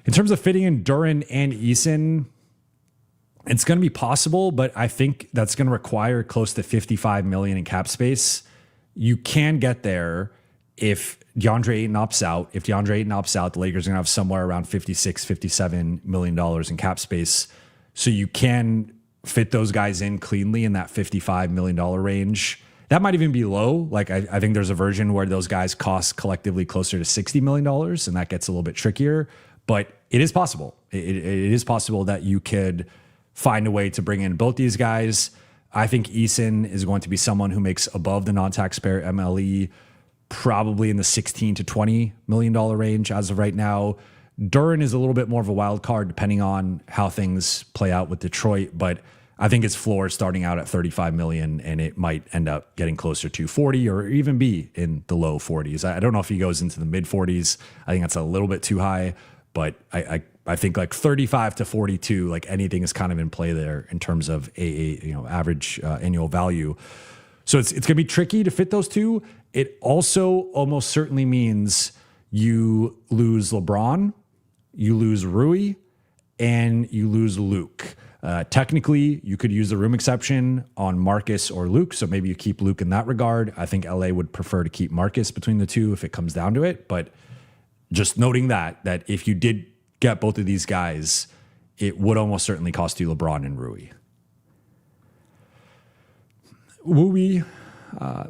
In terms of fitting in Duren and Eason, it's going to be possible, but I think that's going to require close to $55 million in cap space. You can get there if DeAndre Ayton opts out. If DeAndre Ayton opts out, the Lakers are going to have somewhere around $56-57 million in cap space. So you can fit those guys in cleanly in that $55 million range. That might even be low. Like I think there's a version where those guys cost collectively closer to $60 million, and that gets a little bit trickier. But it is possible. It is possible that you could find a way to bring in both these guys. I think Eason is going to be someone who makes above the non-taxpayer MLE, probably in the $16 to $20 million range as of right now. Duren is a little bit more of a wild card depending on how things play out with Detroit, but I think his floor is starting out at $35 million, and it might end up getting closer to 40 or even be in the low 40s. I don't know if he goes into the mid 40s. I think that's a little bit too high, but I think like 35 to 42, like anything is kind of in play there in terms of average annual value. So it's going to be tricky to fit those two. It also almost certainly means you lose LeBron, you lose Rui, and you lose Luke. Technically, you could use the room exception on Marcus or Luke, so maybe you keep Luke in that regard. I think LA would prefer to keep Marcus between the two if it comes down to it, but just noting that if you did get both of these guys, it would almost certainly cost you LeBron and Rui. Wooey,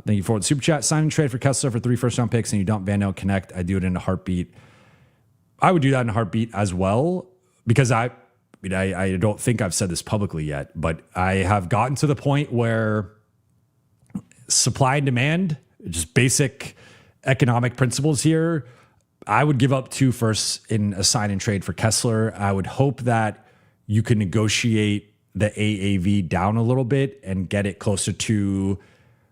thank you for the super chat. Sign and trade for Kessler for 3 first-round picks, and you dump Vando and Connect. I do it in a heartbeat. I would do that in a heartbeat as well, because I don't think I've said this publicly yet, but I have gotten to the point where supply and demand, just basic economic principles here, I would give up 2 firsts in a sign and trade for Kessler. I would hope that you could negotiate the AAV down a little bit and get it closer to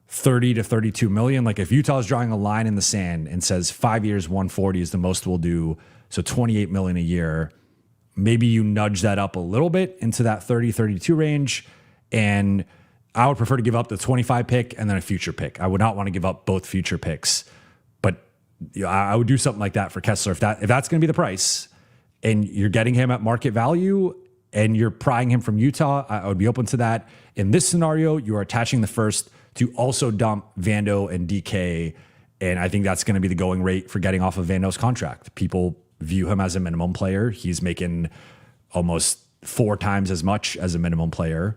30 to 32 million. Like if Utah's drawing a line in the sand and says 5 years, 140 is the most we'll do, so 28 million a year, maybe you nudge that up a little bit into that 30, 32 range. And I would prefer to give up the 25 pick and then a future pick. I would not want to give up both future picks, but I would do something like that for Kessler. If that's going to be the price and you're getting him at market value and you're prying him from Utah, I would be open to that. In this scenario, you are attaching the first to also dump Vando and DK. And I think that's going to be the going rate for getting off of Vando's contract. People view him as a minimum player. He's making almost 4 times as much as a minimum player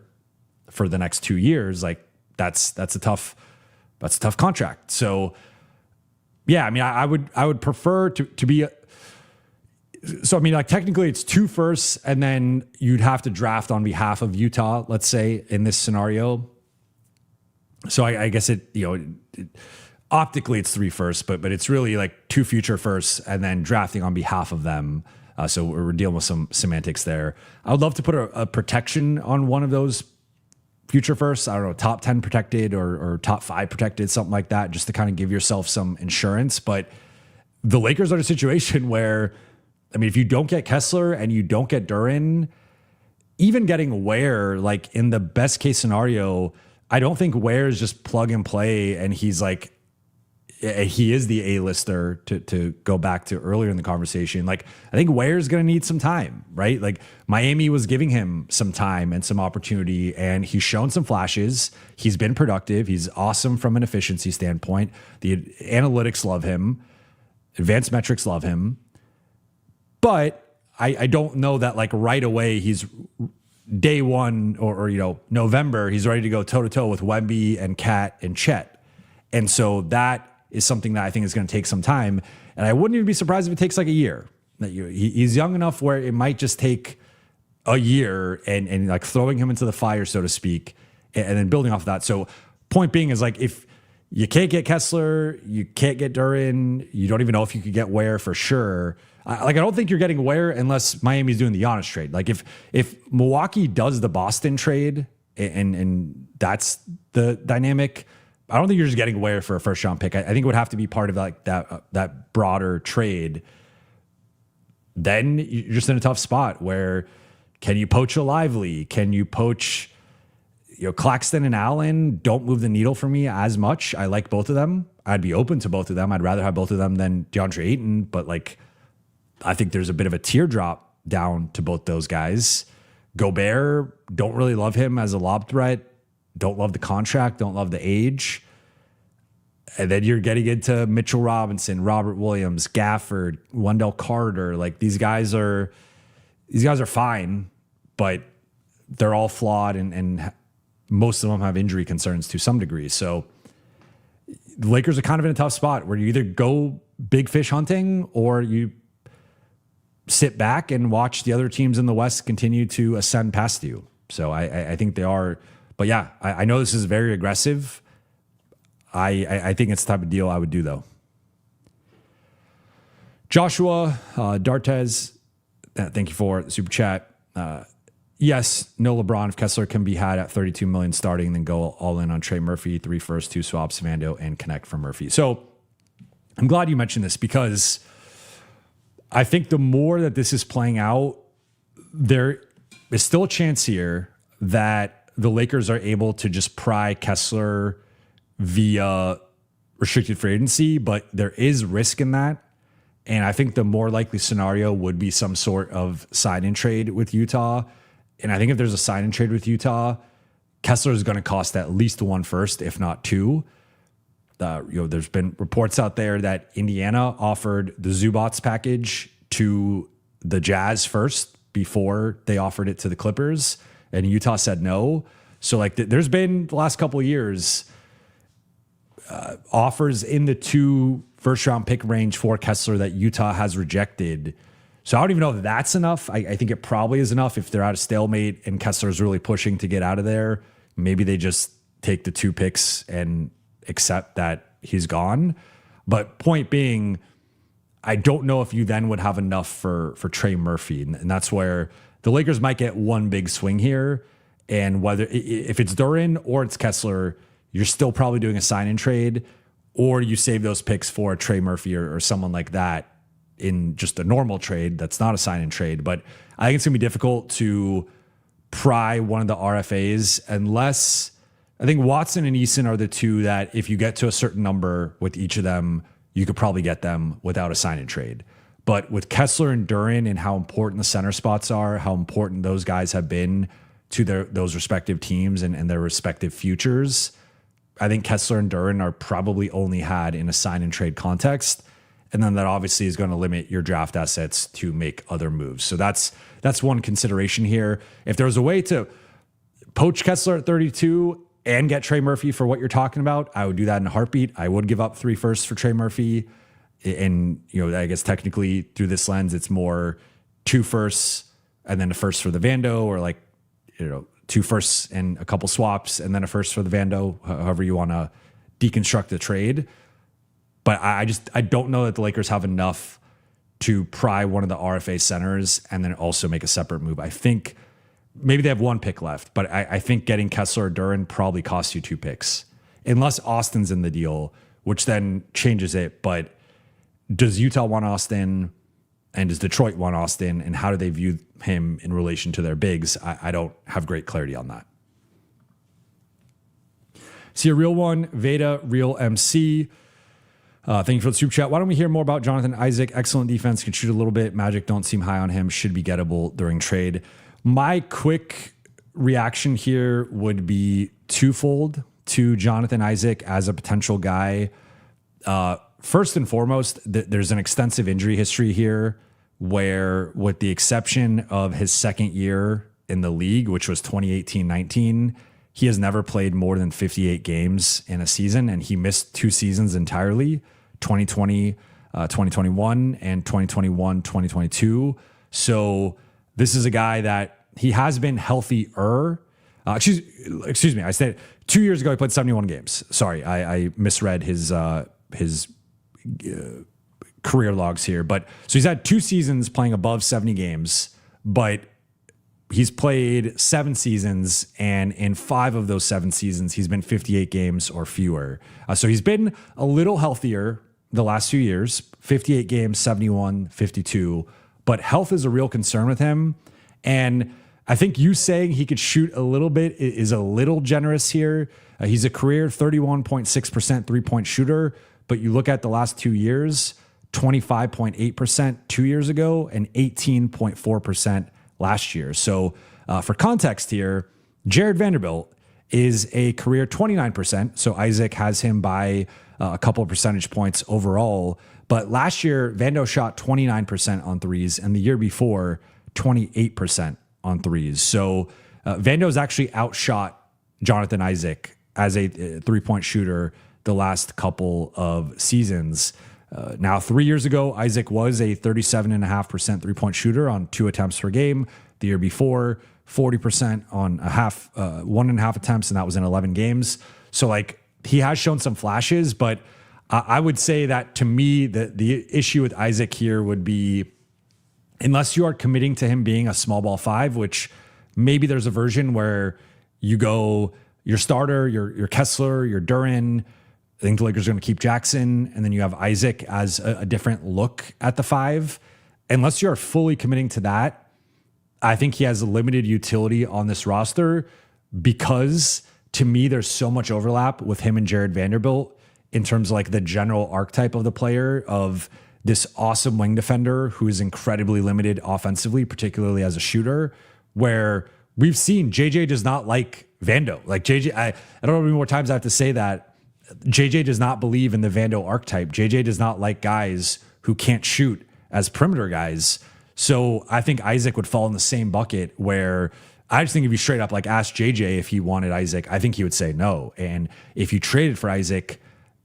for the next 2 years. Like that's a tough contract. So yeah, I mean, I would prefer to be. So I mean, like technically it's 2 firsts, and then you'd have to draft on behalf of Utah, let's say, in this scenario. So I guess optically it's 3 firsts, but it's really like 2 future firsts and then drafting on behalf of them. So we're dealing with some semantics there. I would love to put a protection on one of those future firsts. I don't know, top 10 protected or top 5 protected, something like that, just to kind of give yourself some insurance. But the Lakers are in a situation where, I mean, if you don't get Kessler and you don't get Duren, even getting Ware, like in the best case scenario, I don't think Ware is just plug and play and he's like, he is the A-lister to go back to earlier in the conversation. Like, I think Ware's going to need some time, right? Like Miami was giving him some time and some opportunity, and he's shown some flashes. He's been productive. He's awesome from an efficiency standpoint. The analytics love him. Advanced metrics love him. But I don't know that like right away he's day one or November, he's ready to go toe-to-toe with Wemby and Cat and Chet. And so that is something that I think is going to take some time. And I wouldn't even be surprised if it takes like a year. He's young enough where it might just take a year and like throwing him into the fire, so to speak, and then building off of that. So point being is like, if you can't get Kessler, you can't get Duren, you don't even know if you could get Ware for sure. I don't think you're getting Ware unless Miami's doing the Giannis trade. Like if Milwaukee does the Boston trade and that's the dynamic, I don't think you're just getting Ware for a first round pick. I think it would have to be part of like that broader trade. Then you're just in a tough spot where can you poach a Lively? Can you poach, Claxton and Allen don't move the needle for me as much. I like both of them. I'd be open to both of them. I'd rather have both of them than DeAndre Ayton, but like I think there's a bit of a teardrop down to both those guys. Gobert, don't really love him as a lob threat. Don't love the contract. Don't love the age. And then you're getting into Mitchell Robinson, Robert Williams, Gafford, Wendell Carter. Like these guys are fine, but they're all flawed and most of them have injury concerns to some degree. So the Lakers are kind of in a tough spot where you either go big fish hunting or you sit back and watch the other teams in the West continue to ascend past you. So I think they are. But yeah, I know this is very aggressive. I think it's the type of deal I would do, though. Joshua Dartez, thank you for the super chat. Yes, no LeBron if Kessler can be had at $32 million starting, then go all in on Trey Murphy, 3 firsts, 2 swaps, Vando, and connect for Murphy. So I'm glad you mentioned this because I think the more that this is playing out, there is still a chance here that the Lakers are able to just pry Kessler via restricted free agency, but there is risk in that. And I think the more likely scenario would be some sort of sign-in trade with Utah. And I think if there's a sign-in trade with Utah, Kessler is going to cost at least 1 first, if not 2. There's been reports out there that Indiana offered the Zubats package to the Jazz first before they offered it to the Clippers, and Utah said no. So like there's been the last couple of years offers in the 2 first-round pick range for Kessler that Utah has rejected. So I don't even know if that's enough. I think it probably is enough if they're at a stalemate and Kessler is really pushing to get out of there. Maybe they just take the 2 picks and accept that he's gone. But point being, I don't know if you then would have enough for Trey Murphy. And that's where the Lakers might get one big swing here. And whether if it's Duren or it's Kessler, you're still probably doing a sign-in trade, or you save those picks for Trey Murphy or someone like that in just a normal trade that's not a sign-in trade. But I think it's going to be difficult to pry one of the RFAs unless I think Watson and Eason are the 2 that if you get to a certain number with each of them, you could probably get them without a sign-in trade. But with Kessler and Duren and how important the center spots are, how important those guys have been to those respective teams and their respective futures, I think Kessler and Duren are probably only had in a sign and trade context. And then that obviously is going to limit your draft assets to make other moves. So that's one consideration here. If there's a way to poach Kessler at 32 and get Trey Murphy for what you're talking about, I would do that in a heartbeat. I would give up 3 firsts for Trey Murphy. And, I guess technically through this lens, it's more 2 firsts and then a first for the Vando, or 2 firsts and a couple swaps and then a first for the Vando, however you want to deconstruct the trade. But I don't know that the Lakers have enough to pry one of the RFA centers and then also make a separate move. I think maybe they have 1 pick left, but I think getting Kessler or Duren probably costs you 2 picks, unless Austin's in the deal, which then changes it. But does Utah want Austin? And does Detroit want Austin? And how do they view him in relation to their bigs? I don't have great clarity on that. See a real one, Veda, real MC. Thank you for the super chat. Why don't we hear more about Jonathan Isaac? Excellent defense, can shoot a little bit. Magic don't seem high on him. Should be gettable during trade. My quick reaction here would be twofold to Jonathan Isaac as a potential guy. First and foremost, there's an extensive injury history here where, with the exception of his second year in the league, which was 2018-19, he has never played more than 58 games in a season, and he missed 2 seasons entirely, 2020, 2021, and 2021-2022. So this is a guy that he has been healthier. Excuse me, I said 2 years ago he played 71 games. Sorry, I misread his career logs here. But so he's had 2 seasons playing above 70 games, but he's played 7 seasons, and in 5 of those 7 seasons, he's been 58 games or fewer. So he's been a little healthier the last few years, 58 games, 71, 52, but health is a real concern with him. And I think you saying he could shoot a little bit is a little generous here. He's a career 31.6% 3-point shooter, but you look at the last 2 years, 25.8% 2 years ago and 18.4% last year. So for context here, Jared Vanderbilt is a career 29%. So Isaac has him by a couple of percentage points overall. But last year, Vando shot 29% on threes, and the year before, 28% on threes. So Vando's actually outshot Jonathan Isaac as a three-point shooter the last couple of seasons. Now, 3 years ago, Isaac was a 37.5% three-point shooter on 2 attempts per game. The year before, 40% on 1.5 attempts, and that was in 11 games. So, like, he has shown some flashes, but I would say that to me, the issue with Isaac here would be, unless you are committing to him being a small ball 5, which maybe there's a version where you go your starter, your Kessler, your Duren. I think the Lakers are going to keep Jackson, and then you have Isaac as a different look at the 5. Unless you're fully committing to that, I think he has a limited utility on this roster because, to me, there's so much overlap with him and Jared Vanderbilt in terms of like the general archetype of the player, of this awesome wing defender who is incredibly limited offensively, particularly as a shooter, where we've seen JJ does not like Vando. Like JJ, I don't know how many more times I have to say that. JJ does not believe in the Vando archetype. JJ does not like guys who can't shoot as perimeter guys. So I think Isaac would fall in the same bucket, where I just think if you straight up like asked JJ if he wanted Isaac, I think he would say no. And if you traded for Isaac,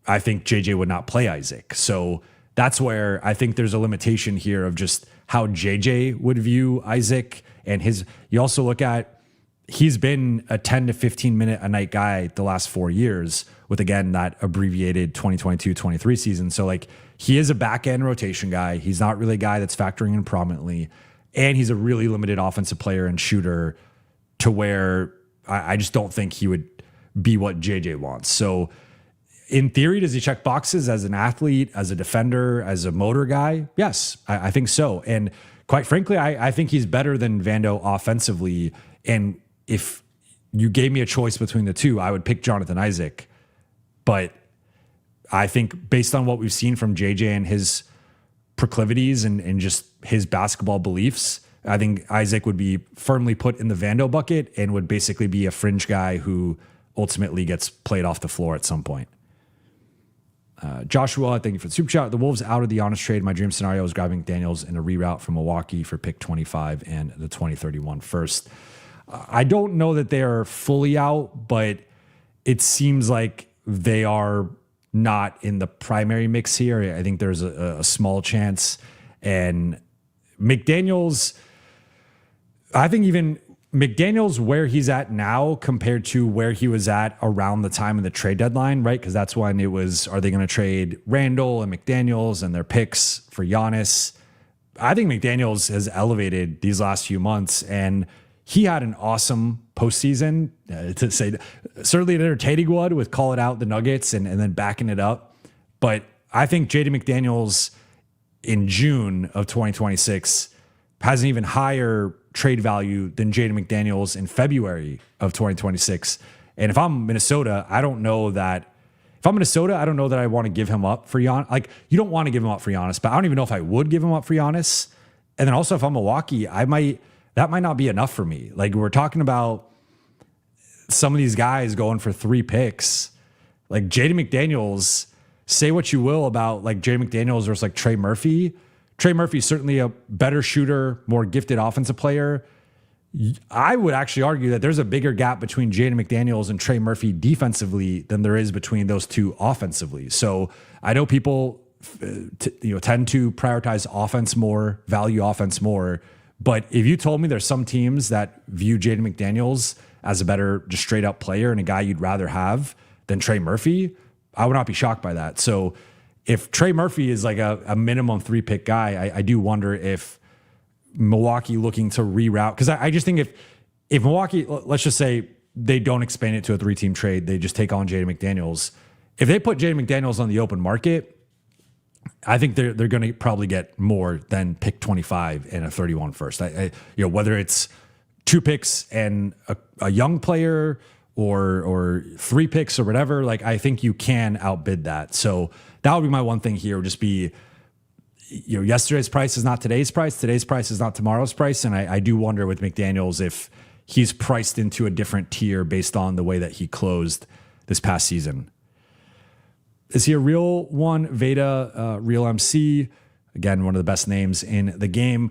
I think JJ would not play Isaac. So that's where I think there's a limitation here of just how JJ would view Isaac. And you also look at, he's been a 10 to 15 minute a night guy the last 4 years with, again, that abbreviated 2022-23 season. So like, he is a back end rotation guy. He's not really a guy that's factoring in prominently. And he's a really limited offensive player and shooter, to where I just don't think he would be what JJ wants. So in theory, does he check boxes as an athlete, as a defender, as a motor guy? Yes, I think so. And quite frankly, I think he's better than Vando offensively. And if you gave me a choice between the two, I would pick Jonathan Isaac. But I think based on what we've seen from JJ and his proclivities and just his basketball beliefs, I think Isaac would be firmly put in the Vando bucket and would basically be a fringe guy who ultimately gets played off the floor at some point. Joshua, thank you for the super chat. The Wolves out of the Giannis trade. My dream scenario is grabbing Daniels in a reroute from Milwaukee for pick 25 and the 2031 first. I don't know that they are fully out, but it seems like they are not in the primary mix here. I think there's a small chance. And McDaniels, I think even McDaniels, where he's at now compared to where he was at around the time of the trade deadline, right? Because that's when it was, are they going to trade Randall and McDaniels and their picks for Giannis? I think McDaniels has elevated these last few months, and he had an awesome postseason, to say, certainly an entertaining one with calling out the Nuggets and then backing it up. But I think JD McDaniels in June of 2026 has an even higher trade value than Jaden McDaniels in February of 2026. And if I'm Minnesota, I don't know that I want to give him up for Giannis. Like, you don't want to give him up for Giannis, but I don't even know if I would give him up for Giannis. And then also, if I'm Milwaukee, that might not be enough for me. Like, we're talking about some of these guys going for 3 picks. Like Jaden McDaniels, say what you will about like Jaden McDaniels versus like Trey Murphy. Trey Murphy's certainly a better shooter, more gifted offensive player. I would actually argue that there's a bigger gap between Jaden McDaniels and Trey Murphy defensively than there is between those two offensively. So I know people tend to prioritize offense more, value offense more. But if you told me there's some teams that view Jaden McDaniels as a better just straight up player and a guy you'd rather have than Trey Murphy, I would not be shocked by that. So if Trey Murphy is like a minimum 3-pick guy, I do wonder if Milwaukee looking to reroute, because I just think if Milwaukee, let's just say they don't expand it to a 3-team trade, they just take on Jaden McDaniels. If they put Jaden McDaniels on the open market, I think they're going to probably get more than pick 25 and a 31 first. Whether it's 2 picks and a young player or 3 picks or whatever, like I think you can outbid that. So that would be my one thing here, would just be yesterday's price is not today's price. Today's price is not tomorrow's price. And I do wonder with McDaniels if he's priced into a different tier based on the way that he closed this past season. Is he a real one? Veda, real MC. Again, one of the best names in the game.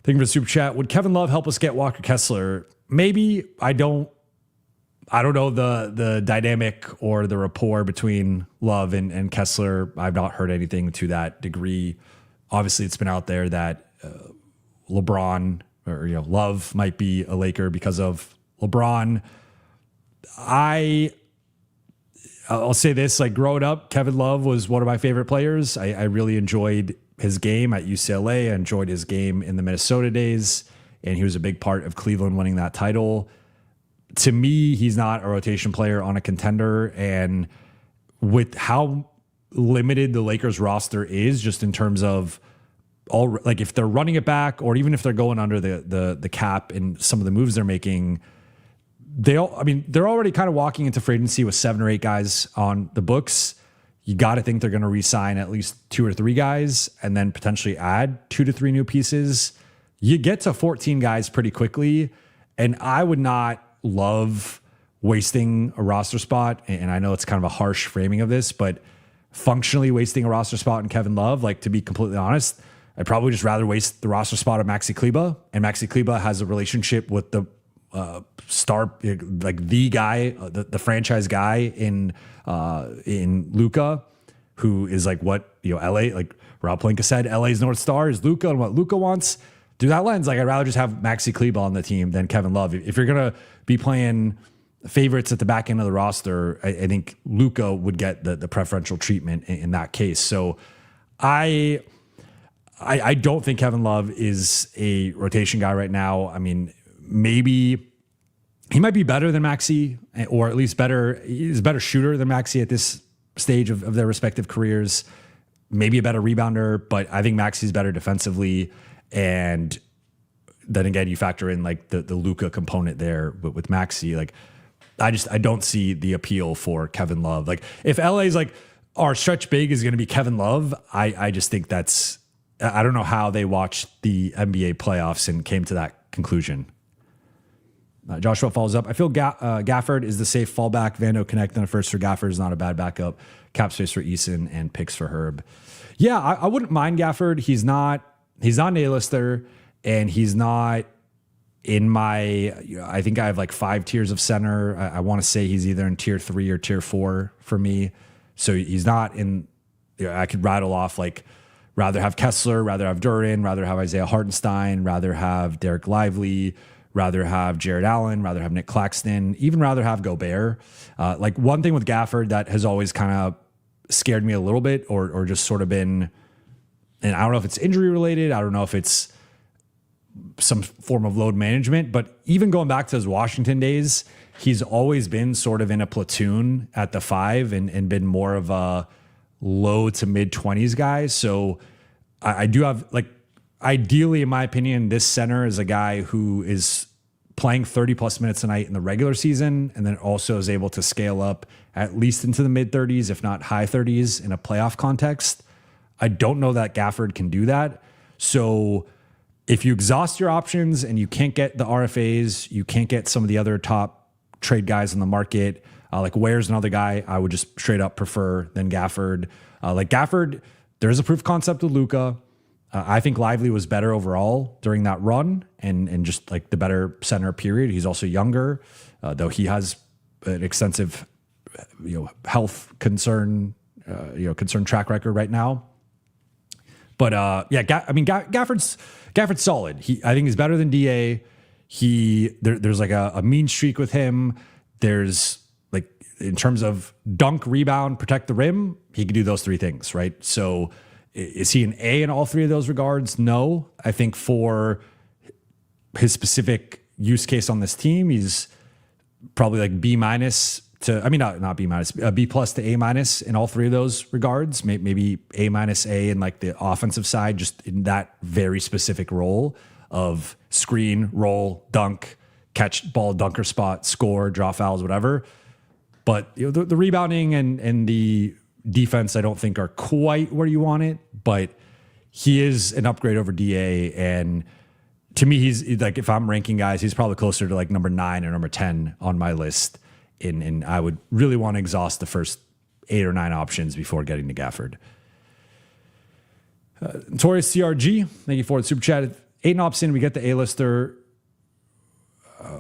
Thank you for the super chat. Would Kevin Love help us get Walker Kessler? Maybe. I don't know the dynamic or the rapport between Love and Kessler. I've not heard anything to that degree. Obviously, it's been out there that LeBron or Love might be a Laker because of LeBron. I'll say this, like growing up, Kevin Love was one of my favorite players. I really enjoyed his game at UCLA. I enjoyed his game in the Minnesota days, and he was a big part of Cleveland winning that title. To me, he's not a rotation player on a contender, and with how limited the Lakers roster is just in terms of like if they're running it back or even if they're going under the cap and some of the moves they're making, they're already kind of walking into free agency with 7 or 8 guys on the books. You got to think they're going to re-sign at least 2 or 3 guys and then potentially add 2 to 3 new pieces. You get to 14 guys pretty quickly, and I would not love wasting a roster spot. And I know it's kind of a harsh framing of this, but functionally wasting a roster spot in Kevin Love, like to be completely honest, I'd probably just rather waste the roster spot of Maxi Kleba. And Maxi Kleba has a relationship with the star, like the guy, the franchise guy in Luka, who is like what, LA, like Rob Pelinka said, LA's North Star is Luka, and what Luka wants. Through that lens, like I'd rather just have Maxi Kleba on the team than Kevin Love. If you're going to be playing favorites at the back end of the roster, I think Luka would get the preferential treatment in that case. So I don't think Kevin Love is a rotation guy right now. I mean, maybe he might be better than Maxi, or at least he's a better shooter than Maxi at this stage of their respective careers. Maybe a better rebounder, but I think Maxi's better defensively. And then again, you factor in like the Luka component there with Maxi. Like, I don't see the appeal for Kevin Love. Like, if LA's like our stretch big is going to be Kevin Love, I just think I don't know how they watched the NBA playoffs and came to that conclusion. Joshua follows up. I feel Gafford is the safe fallback. Vando connect on a first for Gafford is not a bad backup. Cap space for Eason and picks for Herb. Yeah, I wouldn't mind Gafford. He's not an A-lister, and he's not in my, I think I have like 5 tiers of center. I want to say he's either in tier 3 or tier 4 for me. So he's not in, I could rattle off like rather have Kessler, rather have Duran, rather have Isaiah Hartenstein, rather have Derek Lively, rather have Jared Allen, rather have Nick Claxton, even rather have Gobert. Like one thing with Gafford that has always kind of scared me a little bit or just sort of been, and I don't know if it's injury related. I don't know if it's some form of load management, but even going back to his Washington days, he's always been sort of in a platoon at the 5 and been more of a low to mid 20s guy. So I do have, like, ideally, in my opinion, this center is a guy who is playing 30 plus minutes a night in the regular season, and then also is able to scale up at least into the mid 30s, if not high 30s in a playoff context. I don't know that Gafford can do that. So if you exhaust your options and you can't get the RFAs, you can't get some of the other top trade guys on the market, like Ware's another guy I would just straight up prefer than Gafford. Like Gafford, there's a proof concept with Luka. I think Lively was better overall during that run and just like the better center period. He's also younger, though he has an extensive health concern track record right now. But Gafford's solid. I think he's better than DA. There's like a mean streak with him. There's like, in terms of dunk, rebound, protect the rim, he can do those 3 things, right? So is he an A in all 3 of those regards? No. I think for his specific use case on this team, he's probably like B minus to, not B minus, B plus to A minus in all 3 of those regards. Maybe A minus A in like the offensive side, just in that very specific role of screen, roll, dunk, catch ball, dunker spot, score, draw fouls, whatever. But the rebounding and the defense, I don't think are quite where you want it, but he is an upgrade over DA. And to me, he's like, if I'm ranking guys, he's probably closer to like number 9 or number 10 on my list. And I would really want to exhaust the first 8 or 9 options before getting to Gafford. Notorious CRG, thank you for the super chat. 8 opts in, we get the A-lister.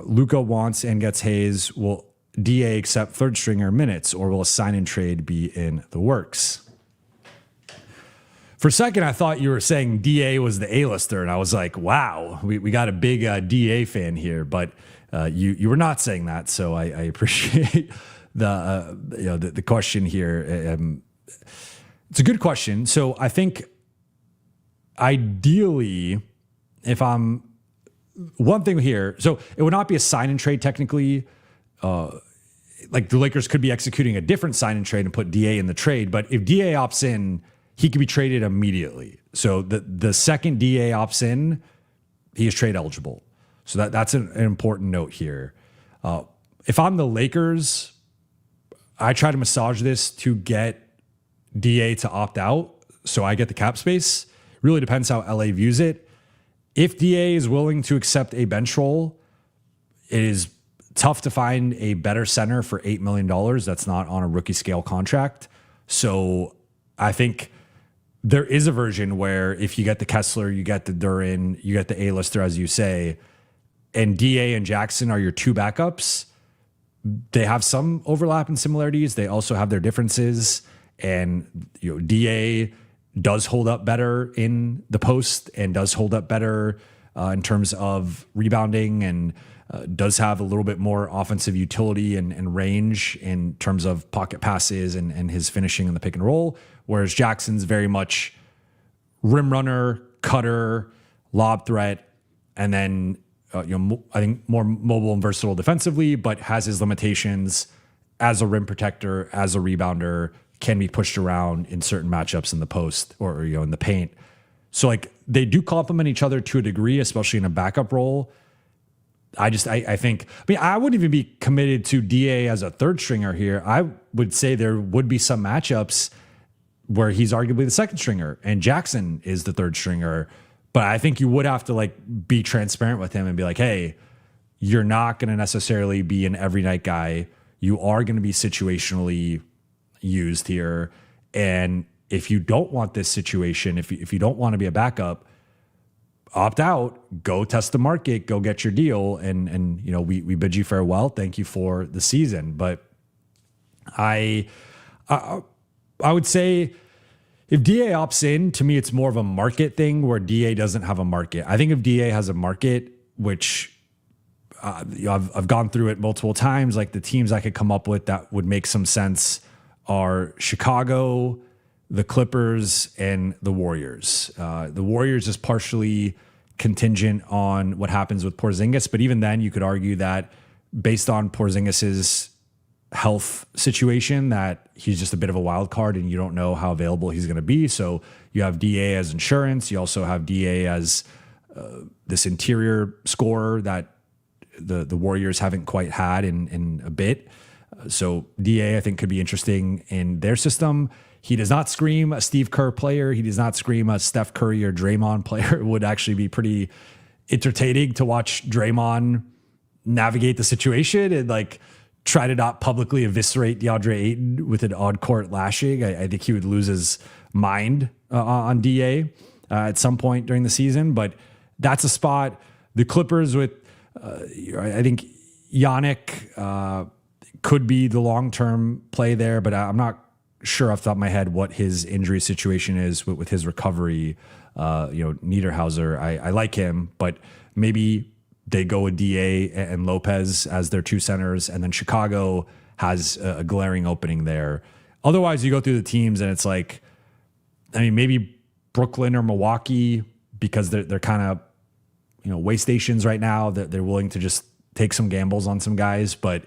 Luka wants and gets Hayes. Will DA accept third stringer minutes, or will a sign and trade be in the works? For a second, I thought you were saying DA was the A-lister, and I was like, wow, we got a big DA fan here, but you were not saying that, so I appreciate the question here. It's a good question. So I think ideally, if I'm one thing here, so it would not be a sign and trade technically. Like the Lakers could be executing a different sign and trade and put DA in the trade, but if DA opts in, he could be traded immediately. So the second DA opts in, he is trade eligible. So that's an important note here. If I'm the Lakers, I try to massage this to get DA to opt out so I get the cap space. Really depends how LA views it. If DA is willing to accept a bench role, it is tough to find a better center for $8 million that's not on a rookie scale contract. So I think there is a version where if you get the Kessler, you get the Duran, you get the A-lister, as you say, and DA and Jackson are your 2 backups, they have some overlap and similarities. They also have their differences. And DA does hold up better in the post and does hold up better in terms of rebounding, and does have a little bit more offensive utility and range in terms of pocket passes and his finishing in the pick and roll. Whereas Jackson's very much rim runner, cutter, lob threat, and then I think more mobile and versatile defensively, but has his limitations as a rim protector, as a rebounder, can be pushed around in certain matchups in the post or in the paint. So like they do complement each other to a degree, especially in a backup role. I think, I wouldn't even be committed to DA as a third stringer here. I would say there would be some matchups where he's arguably the second stringer and Jackson is the third stringer. But I think you would have to like be transparent with him and be like, hey, you're not going to necessarily be an every night guy. You are going to be situationally used here. And if you don't want this situation, if you don't want to be a backup, opt out, go test the market, go get your deal. And we bid you farewell. Thank you for the season. But I would say if DA opts in, to me, it's more of a market thing where DA doesn't have a market. I think if DA has a market, which I've gone through it multiple times, like the teams I could come up with that would make some sense are Chicago, the Clippers, and the Warriors. The Warriors is partially contingent on what happens with Porzingis, but even then you could argue that based on Porzingis's health situation, that he's just a bit of a wild card and you don't know how available he's going to be. So you have DA as insurance. You also have DA as this interior scorer that the Warriors haven't quite had in a bit. So DA, I think, could be interesting in their system. He does not scream a Steve Kerr player. He does not scream a Steph Curry or Draymond player. It would actually be pretty entertaining to watch Draymond navigate the situation and like try to not publicly eviscerate DeAndre Ayton with an on-court lashing. I think he would lose his mind on DA at some point during the season. But that's a spot. The Clippers with, I think, Yannick could be the long-term play there, but I'm not sure off the top of my head what his injury situation is with his recovery. Niederhauser, I like him, but maybe they go with DA and Lopez as their 2 centers, and then Chicago has a glaring opening there. Otherwise, you go through the teams and it's like, maybe Brooklyn or Milwaukee, because they're kind of, way stations right now, that they're willing to just take some gambles on some guys, but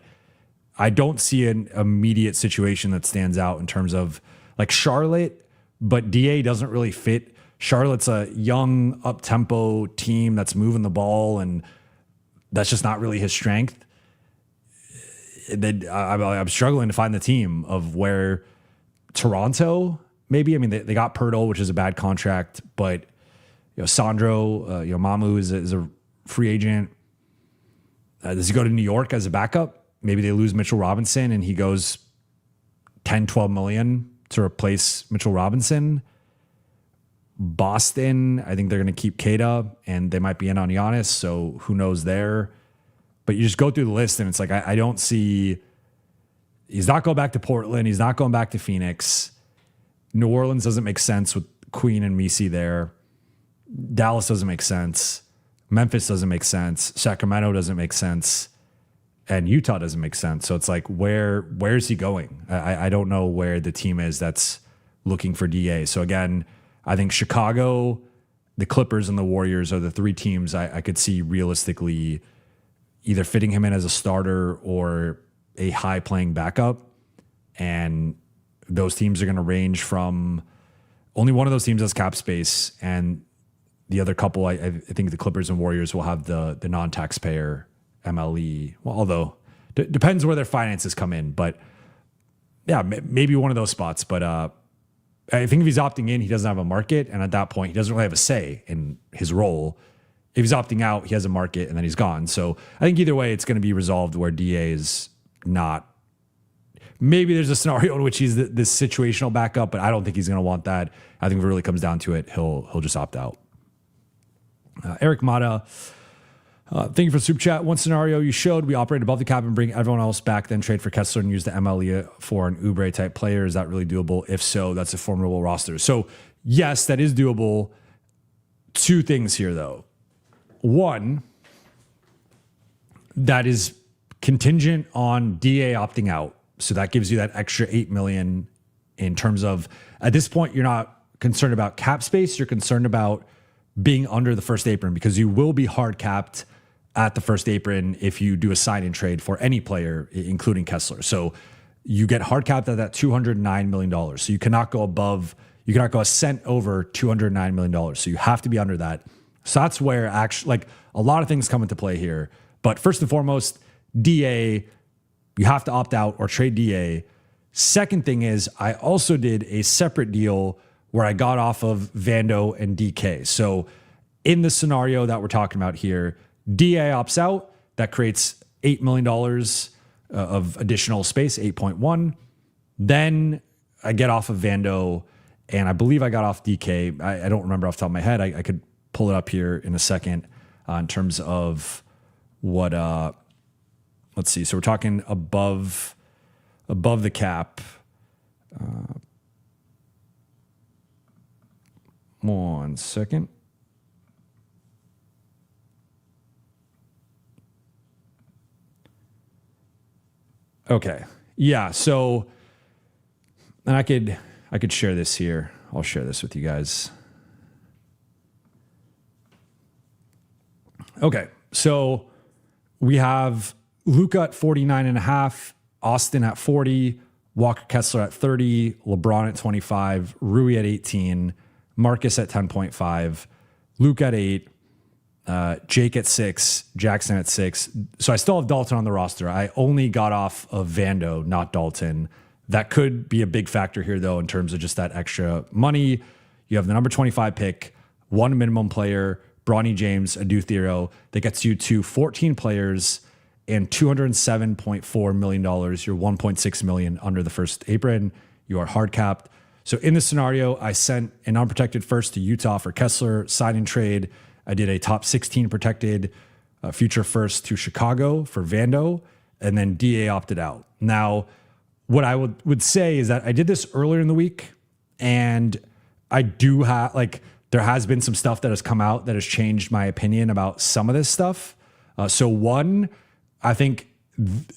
I don't see an immediate situation that stands out in terms of like Charlotte, but DA doesn't really fit. Charlotte's a young, up-tempo team that's moving the ball, and that's just not really his strength. I'm struggling to find the team of where Toronto maybe. I mean, they got Pirtle, which is a bad contract, but Sandro, Mamu is a free agent. Does he go to New York as a backup? Maybe they lose Mitchell Robinson and he goes 10, 12 million to replace Mitchell Robinson. Boston, I think they're going to keep Kata and they might be in on Giannis. So who knows there? But you just go through the list and it's like, I don't see, he's not going back to Portland. He's not going back to Phoenix. New Orleans doesn't make sense with Queen and Messi there. Dallas doesn't make sense. Memphis doesn't make sense. Sacramento doesn't make sense. And Utah doesn't make sense. So it's like, where's he going? I don't know where the team is that's looking for DA. So again, I think Chicago, the Clippers, and the Warriors are the three teams I could see realistically either fitting him in as a starter or a high-playing backup. And those teams are going to range from, only one of those teams has cap space, and the other couple, I think the Clippers and Warriors will have the non-taxpayer MLE. Well, although depends where their finances come in, but yeah, maybe one of those spots. But I think if he's opting in, he doesn't have a market, and at that point, he doesn't really have a say in his role. If he's opting out, he has a market, and then he's gone. So I think either way, it's going to be resolved where DA is not. Maybe there's a scenario in which he's this situational backup, but I don't think he's going to want that. I think if it really comes down to it, he'll just opt out. Eric Mata, thank you for the super chat. One scenario you showed, we operate above the cap and bring everyone else back, then trade for Kessler and use the MLE for an Oubre type player. Is that really doable? If so, that's a formidable roster. So yes, that is doable. Two things here though. One, that is contingent on DA opting out. So that gives you that extra $8 million in terms of, at this point, you're not concerned about cap space. You're concerned about being under the first apron, because you will be hard capped at the first apron if you do a sign and trade for any player, including Kessler. So you get hard capped at that $209 million. So you cannot go above, you cannot go a cent over $209 million. So you have to be under that. So that's where actually, like, a lot of things come into play here. But first and foremost, DA, you have to opt out or trade DA. Second thing is, I also did a separate deal where I got off of Vando and DK. So in the scenario that we're talking about here, DA opts out. That creates $8 million of additional space, 8.1. Then I get off of Vando, and I believe I got off DK. I don't remember off the top of my head. I could pull it up here in a second in terms of what, let's see. So we're talking above the cap. One second. Okay. Yeah. So, and I could share this here. I'll share this with you guys. Okay. So we have Luka at 49.5, Austin at 40, Walker Kessler at 30, LeBron at 25, Rui at 18, Marcus at 10.5, Luke at 8, Jake at 6, Jackson at 6. So I still have Dalton on the roster. I only got off of Vando, not Dalton. That could be a big factor here, though, in terms of just that extra money. You have the number 25 pick, one minimum player, Bronny James, Adu Thero. That gets you to 14 players and $207.4 million. You're $1.6 million under the first apron. You are hard capped. So in this scenario, I sent an unprotected first to Utah for Kessler, sign and trade. I did a top 16 protected future first to Chicago for Vando, and then DA opted out. Now, what I would say is that I did this earlier in the week, and I do have, like, there has been some stuff that has come out that has changed my opinion about some of this stuff. So one, I think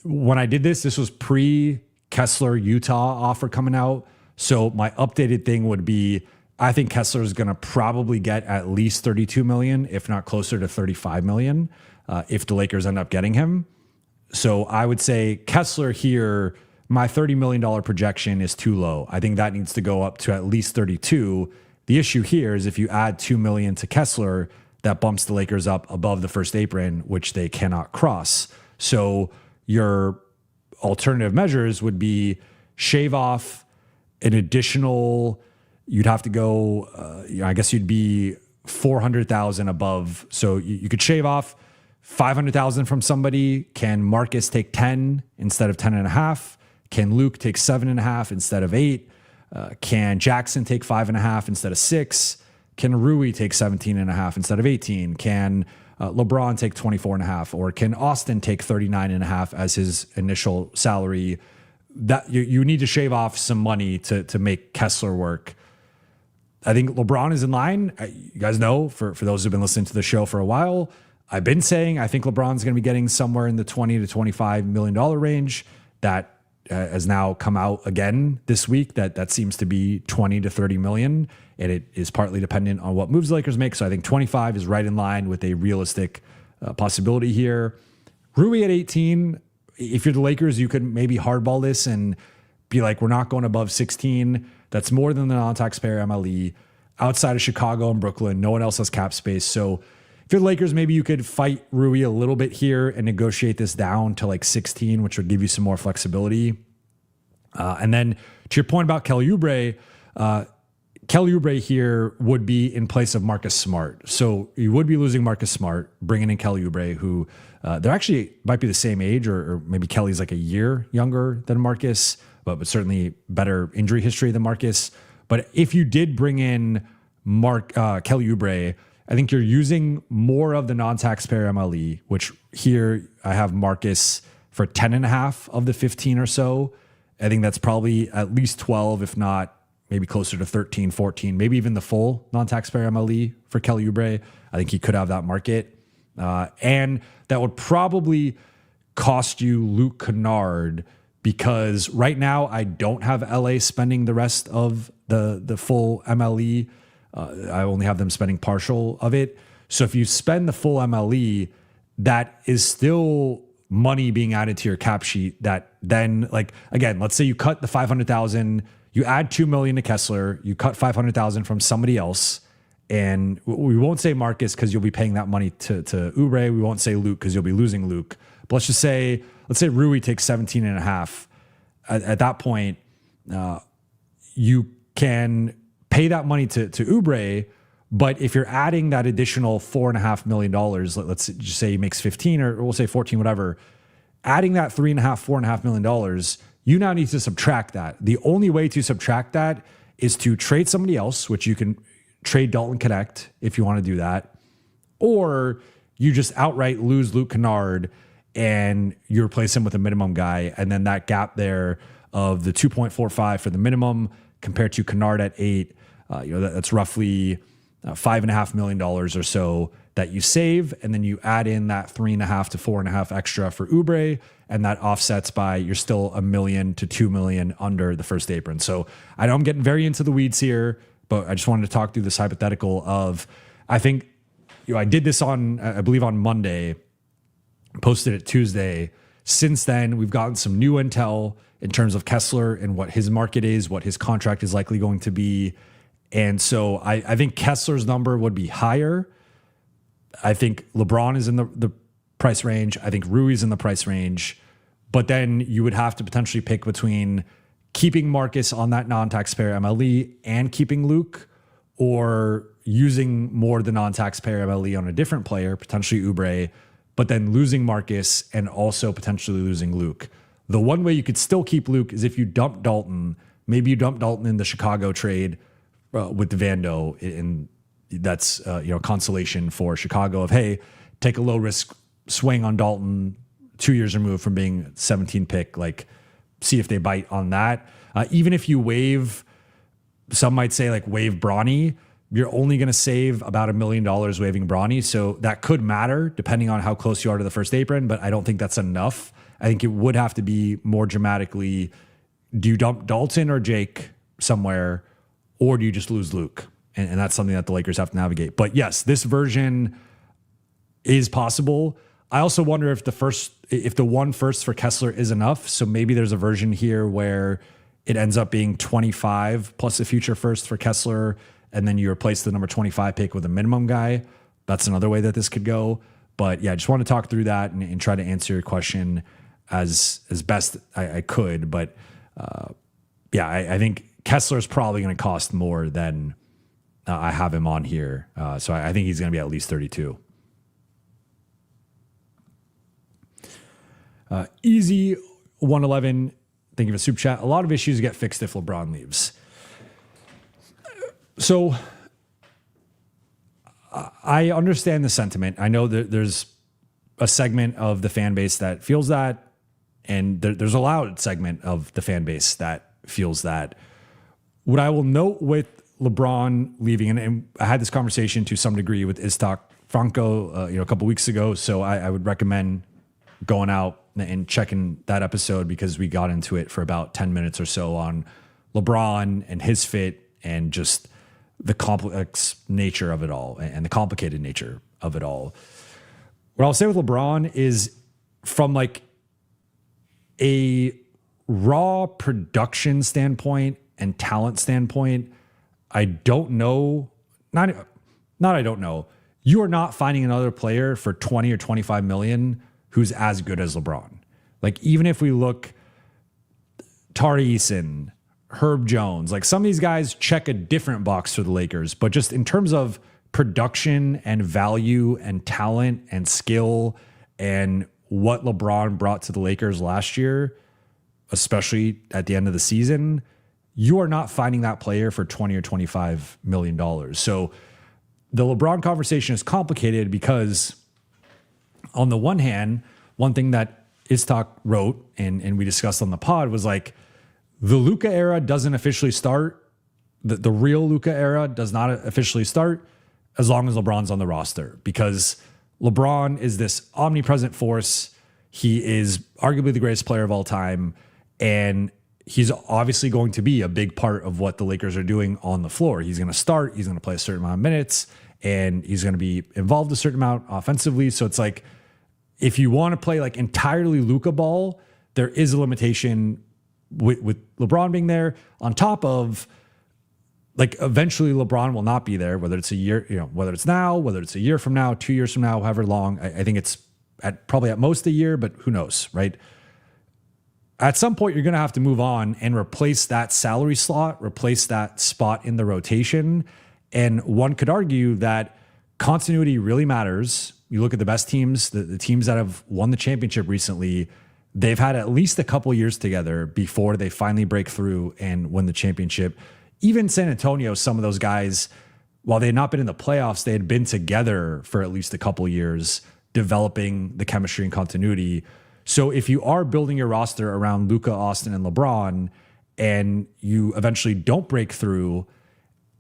when I did this was pre-Kessler Utah offer coming out. So my updated thing would be, I think Kessler is going to probably get at least 32 million, if not closer to 35 million, if the Lakers end up getting him. So I would say Kessler here, my $30 million projection is too low. I think that needs to go up to at least 32. The issue here is if you add 2 million to Kessler, that bumps the Lakers up above the first apron, which they cannot cross. So your alternative measures would be shave off an additional you'd have to go, I guess you'd be 400,000 above. So you could shave off 500,000 from somebody. Can Marcus take 10 instead of 10 and a half? Can Luke take 7.5 instead of 8? Can Jackson take 5.5 instead of 6? Can Rui take 17.5 instead of 18? Can LeBron take 24.5? Or can Austin take 39.5 as his initial salary? That you need to shave off some money to make Kessler work. I think LeBron is in line. You guys know, for those who've been listening to the show for a while, I've been saying I think LeBron's going to be getting somewhere in the $20 to $25 million range. That has now come out again this week. That seems to be 20 to 30 million, and it is partly dependent on what moves the Lakers make. So I think 25 is right in line with a realistic possibility here. Rui at 18. If you're the Lakers, you could maybe hardball this and be like, we're not going above 16. That's more than the non-taxpayer MLE. Outside of Chicago and Brooklyn, no one else has cap space. So if you're the Lakers, maybe you could fight Rui a little bit here and negotiate this down to like 16, which would give you some more flexibility. And then to your point about Kelly Oubre here would be in place of Marcus Smart. So you would be losing Marcus Smart, bringing in Kelly Oubre, who they're actually might be the same age, or maybe Kelly's like a year younger than Marcus, but certainly better injury history than Marcus. But if you did bring in Kelly Oubre, I think you're using more of the non-taxpayer MLE, which here I have Marcus for 10.5 of the 15 or so. I think that's probably at least 12, if not maybe closer to 13, 14, maybe even the full non-taxpayer MLE for Kelly Oubre. I think he could have that market. And that would probably cost you Luke Kennard, because right now I don't have LA spending the rest of the full MLE. I only have them spending partial of it. So if you spend the full MLE, that is still money being added to your cap sheet that then, like, again, let's say you cut the 500,000, you add 2 million to Kessler, you cut 500,000 from somebody else. And we won't say Marcus because you'll be paying that money to Oubre. We won't say Luke because you'll be losing Luke. But let's say Rui takes 17.5. At that point, you can pay that money to Oubre. But if you're adding that additional $4.5 million, let's just say he makes 15, or we'll say 14, whatever, adding that $4.5 million, you now need to subtract that. The only way to subtract that is to trade somebody else, which you can trade Dalton Connect if you want to do that, or you just outright lose Luke Kennard and you replace him with a minimum guy. And then that gap there of the 2.45 for the minimum compared to Kennard at 8, that's roughly $5.5 million or so that you save. And then you add in that 3.5 to 4.5 extra for Oubre, and that offsets by you're still $1 million to $2 million under the first apron. So I know I'm getting very into the weeds here, but I just wanted to talk through this hypothetical of, I think, I did this on, I believe on Monday, posted it Tuesday. Since then, we've gotten some new intel in terms of Kessler and what his market is, what his contract is likely going to be. And so I think Kessler's number would be higher. I think LeBron is in the price range. I think Rui's in the price range. But then you would have to potentially pick between keeping Marcus on that non-taxpayer MLE and keeping Luke, or using more the non-taxpayer MLE on a different player, potentially Oubre, but then losing Marcus and also potentially losing Luke. The one way you could still keep Luke is if you dump Dalton. Maybe you dump Dalton in the Chicago trade with Vando, and that's consolation for Chicago of, hey, take a low risk swing on Dalton, 2 years removed from being 17 pick, like see if they bite on that. Even if you waive, some might say like waive Bronny, you're only going to save about $1 million waiving Bronny. So that could matter depending on how close you are to the first apron, but I don't think that's enough. I think it would have to be more dramatically, do you dump Dalton or Jake somewhere, or do you just lose Luke? And that's something that the Lakers have to navigate. But yes, this version is possible. I also wonder if the one first for Kessler is enough. So maybe there's a version here where it ends up being 25 plus a future first for Kessler, and then you replace the number 25 pick with a minimum guy. That's another way that this could go. But yeah, I just want to talk through that and try to answer your question as best I could. But I think Kessler's probably going to cost more than I have him on here. So I think he's going to be at least 32. Easy 111. Thank you for super chat. A lot of issues get fixed if LeBron leaves. So I understand the sentiment. I know that there's a segment of the fan base that feels that, and there's a loud segment of the fan base that feels that. What I will note with LeBron leaving, and I had this conversation to some degree with Istok Franco, a couple weeks ago. So I would recommend going out and checking that episode because we got into it for about 10 minutes or so on LeBron and his fit and just the complex nature of it all and the complicated nature of it all. What I'll say with LeBron is from like a raw production standpoint and talent standpoint, I don't know, not I don't know. You are not finding another player for 20 or 25 million who's as good as LeBron. Like even if we look Tari Eason, Herb Jones, like some of these guys check a different box for the Lakers, but just in terms of production and value and talent and skill and what LeBron brought to the Lakers last year, especially at the end of the season, you are not finding that player for 20 or $25 million. So the LeBron conversation is complicated because on the one hand, one thing that Istok wrote and we discussed on the pod was like the Luka era doesn't officially start. The real Luka era does not officially start as long as LeBron's on the roster because LeBron is this omnipresent force. He is arguably the greatest player of all time. And he's obviously going to be a big part of what the Lakers are doing on the floor. He's going to start, he's going to play a certain amount of minutes, and he's going to be involved a certain amount offensively. So it's like, if you want to play like entirely Luka ball, there is a limitation with LeBron being there on top of like eventually LeBron will not be there, whether it's a year, whether it's now, whether it's a year from now, 2 years from now, however long. I think it's probably at most a year, but who knows, right? At some point, you're going to have to move on and replace that salary slot, replace that spot in the rotation. And one could argue that continuity really matters. You look at the best teams, the teams that have won the championship recently, they've had at least a couple years together before they finally break through and win the championship. Even San Antonio, some of those guys, while they had not been in the playoffs, they had been together for at least a couple years, developing the chemistry and continuity. So if you are building your roster around Luka, Austin, and LeBron, and you eventually don't break through,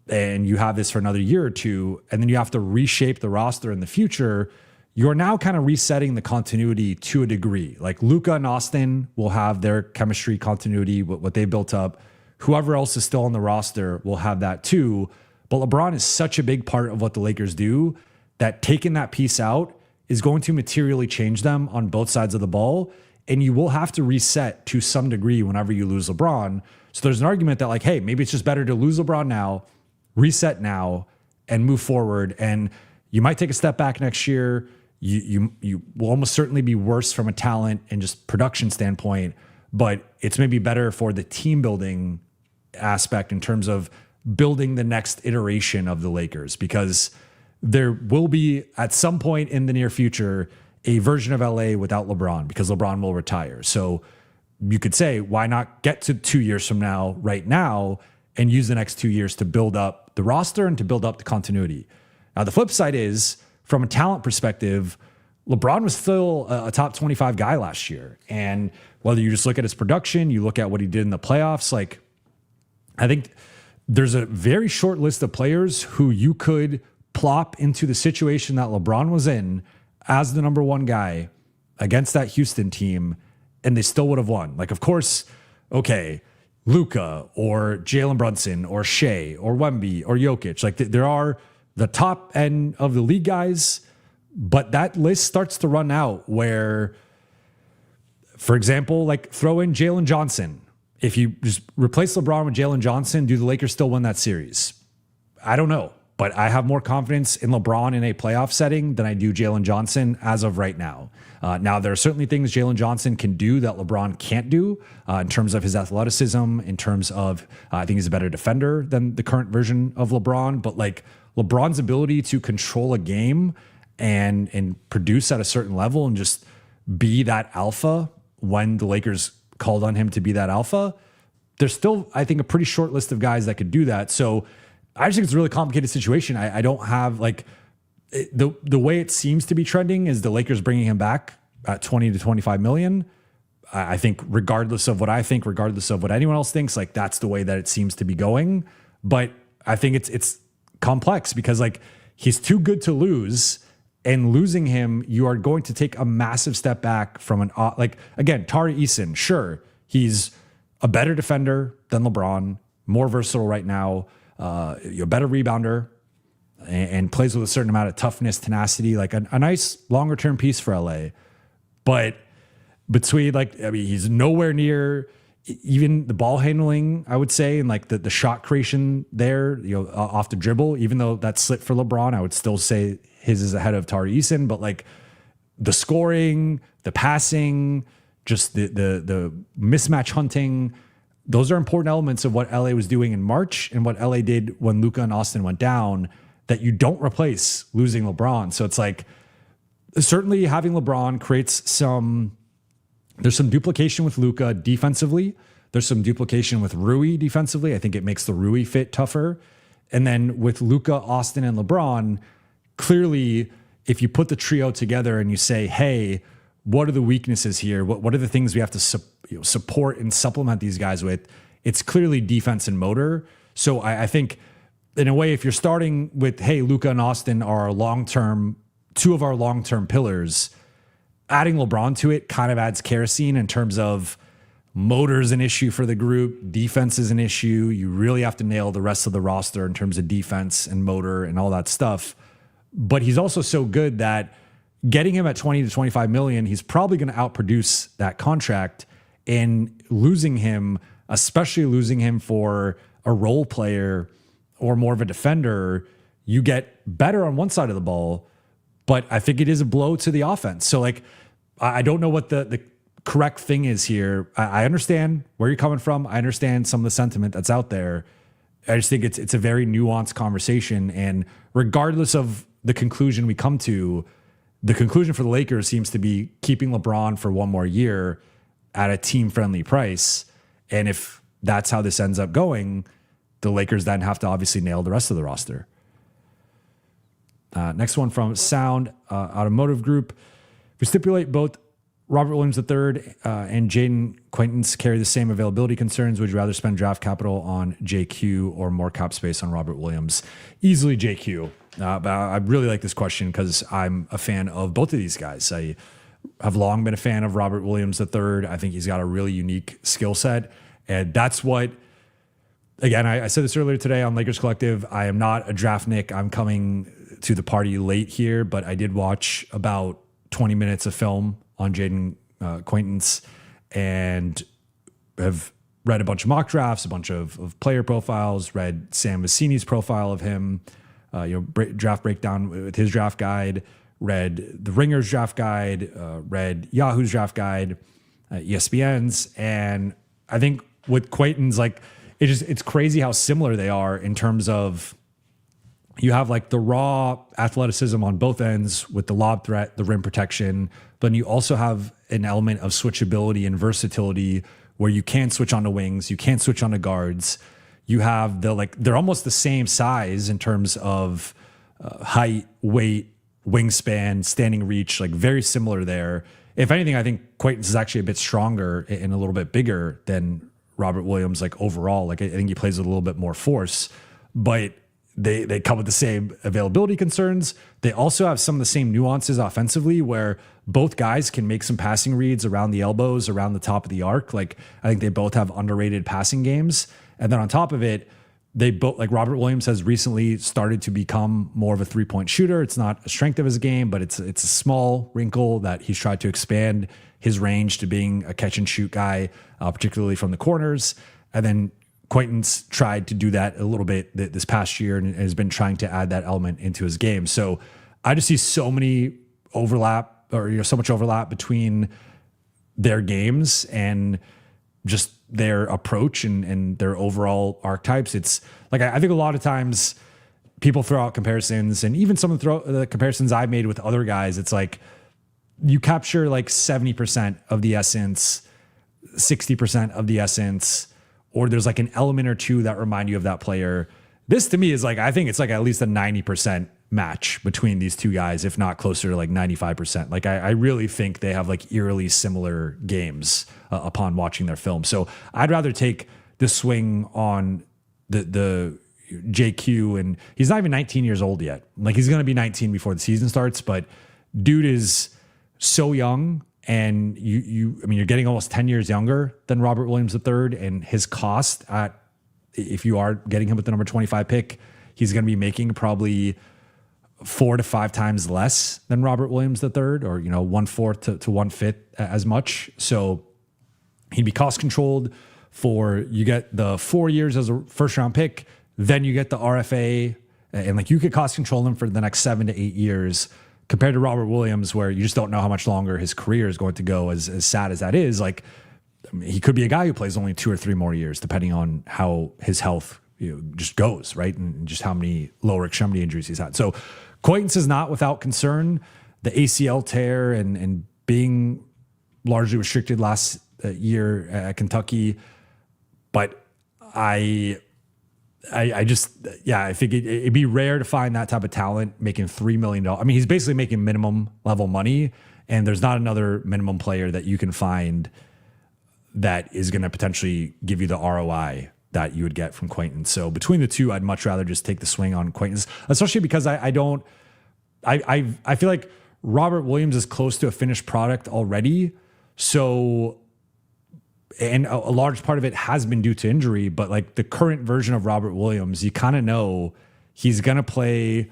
and you have this for another year or two, and then you have to reshape the roster in the future, you're now kind of resetting the continuity to a degree. Like Luka and Austin will have their chemistry continuity, what they built up. Whoever else is still on the roster will have that too. But LeBron is such a big part of what the Lakers do that taking that piece out is going to materially change them on both sides of the ball. And you will have to reset to some degree whenever you lose LeBron. So there's an argument that like, hey, maybe it's just better to lose LeBron now, reset now, and move forward. And you might take a step back next year. You will almost certainly be worse from a talent and just production standpoint, but it's maybe better for the team building aspect in terms of building the next iteration of the Lakers, because there will be at some point in the near future a version of LA without LeBron because LeBron will retire. So you could say, why not get to 2 years from now, right now, and use the next 2 years to build up the roster and to build up the continuity. Now, the flip side is, from a talent perspective, LeBron was still a top 25 guy last year. And whether you just look at his production, you look at what he did in the playoffs, like I think there's a very short list of players who you could plop into the situation that LeBron was in as the number one guy against that Houston team, and they still would have won. Like, of course, okay, Luka or Jalen Brunson or Shea or Wemby or Jokic, like there are the top end of the league guys, but that list starts to run out where, for example, like throw in Jalen Johnson. If you just replace LeBron with Jalen Johnson, do the Lakers still win that series? I don't know. But I have more confidence in LeBron in a playoff setting than I do Jalen Johnson as of right now. Now, there are certainly things Jalen Johnson can do that LeBron can't do in terms of his athleticism, in terms of, I think he's a better defender than the current version of LeBron. But like LeBron's ability to control a game and produce at a certain level and just be that alpha when the Lakers called on him to be that alpha, there's still, I think, a pretty short list of guys that could do that. So I just think it's a really complicated situation. I don't have like the way it seems to be trending is the Lakers bringing him back at 20 to 25 million. I think regardless of what I think, regardless of what anyone else thinks, like that's the way that it seems to be going. But I think it's complex because like he's too good to lose, and losing him, you are going to take a massive step back from an, like again, Tari Eason, sure, he's a better defender than LeBron, more versatile right now, a better rebounder, and plays with a certain amount of toughness, tenacity, like a nice longer term piece for LA. But between he's nowhere near even the ball handling, I would say, and like the shot creation there, off the dribble, even though that's slit for LeBron, I would still say his is ahead of Tari Eason. But like the scoring, the passing, just the mismatch hunting, those are important elements of what LA was doing in March and what LA did when Luka and Austin went down that you don't replace losing LeBron. So it's like certainly having LeBron creates there's some duplication with Luka defensively. There's some duplication with Rui defensively. I think it makes the Rui fit tougher. And then with Luka, Austin, and LeBron, clearly, if you put the trio together and you say, hey, what are the weaknesses here? What are the things we have to support and supplement these guys with? It's clearly defense and motor. So I think in a way, if you're starting with, hey, Luka and Austin are two of our long-term pillars, adding LeBron to it kind of adds kerosene in terms of motor is an issue for the group. Defense is an issue. You really have to nail the rest of the roster in terms of defense and motor and all that stuff. But he's also so good that getting him at 20 to 25 million, he's probably going to outproduce that contract. And losing him, especially losing him for a role player or more of a defender, you get better on one side of the ball. But I think it is a blow to the offense. So like, I don't know what the correct thing is here. I understand where you're coming from. I understand some of the sentiment that's out there. I just think it's a very nuanced conversation. And regardless of the conclusion we come to, the conclusion for the Lakers seems to be keeping LeBron for one more year at a team-friendly price. And if that's how this ends up going, the Lakers then have to obviously nail the rest of the roster. Next one from Sound Automotive Group. If we stipulate both Robert Williams III and Jaden Quaintance carry the same availability concerns, would you rather spend draft capital on JQ or more cap space on Robert Williams? Easily JQ. But I really like this question because I'm a fan of both of these guys. I have long been a fan of Robert Williams III. I think he's got a really unique skill set. And that's what, again, I said this earlier today on Lakers Collective. I am not a draftnik. I'm coming to the party late here, but I did watch about 20 minutes of film on Jaden Quaintance and have read a bunch of mock drafts, a bunch of player profiles, read Sam Vecini's profile of him, draft breakdown with his draft guide, read the Ringer's draft guide, read Yahoo's draft guide, ESPN's. And I think with Quaintance, like it's crazy how similar they are in terms of you have like the raw athleticism on both ends with the lob threat, the rim protection, but you also have an element of switchability and versatility where you can switch on the wings, you can switch on the guards. You have they're almost the same size in terms of height, weight, wingspan, standing reach, like very similar there. If anything, I think Quaintance is actually a bit stronger and a little bit bigger than Robert Williams, like overall. Like I think he plays with a little bit more force, but they come with the same availability concerns. They also have some of the same nuances offensively where both guys can make some passing reads around the elbows, around the top of the arc. Like I think they both have underrated passing games. And then on top of it, they both, like Robert Williams has recently started to become more of a 3-point shooter. It's not a strength of his game, but it's a small wrinkle that he's tried to expand his range to being a catch and shoot guy, particularly from the corners. And then Quentin's tried to do that a little bit this past year and has been trying to add that element into his game. So I just see so many overlap or so much overlap between their games and just their approach and their overall archetypes. It's like, I think a lot of times people throw out comparisons, and even some of the comparisons I've made with other guys, it's like you capture like 70% of the essence, 60% of the essence, or there's like an element or two that remind you of that player. This to me is like, I think it's like at least a 90% match between these two guys, if not closer to like 95%. Like I really think they have like eerily similar games upon watching their film. So I'd rather take the swing on the JQ, and he's not even 19 years old yet. Like he's going to be 19 before the season starts, but dude is so young. And you're getting almost 10 years younger than Robert Williams III, and his cost if you are getting him with the number 25 pick, he's going to be making probably 4 to 5 times less than Robert Williams III, or 1/4 to 1/5 as much. So he'd be cost controlled you get the 4 years as a first round pick, then you get the RFA, and like you could cost control him for the next 7 to 8 years. Compared to Robert Williams, where you just don't know how much longer his career is going to go, as sad as that is. Like, I mean, he could be a guy who plays only 2 or 3 more years, depending on how his health just goes, right? And just how many lower extremity injuries he's had. So Quaintance is not without concern. The ACL tear and being largely restricted last year at Kentucky. But I think it'd be rare to find that type of talent making $3 million. I mean, he's basically making minimum level money, and there's not another minimum player that you can find that is going to potentially give you the ROI that you would get from Quaintance. So between the two, I'd much rather just take the swing on Quaintance, especially because I feel like Robert Williams is close to a finished product already. So, and a large part of it has been due to injury, but like the current version of Robert Williams, you kind of know he's going to play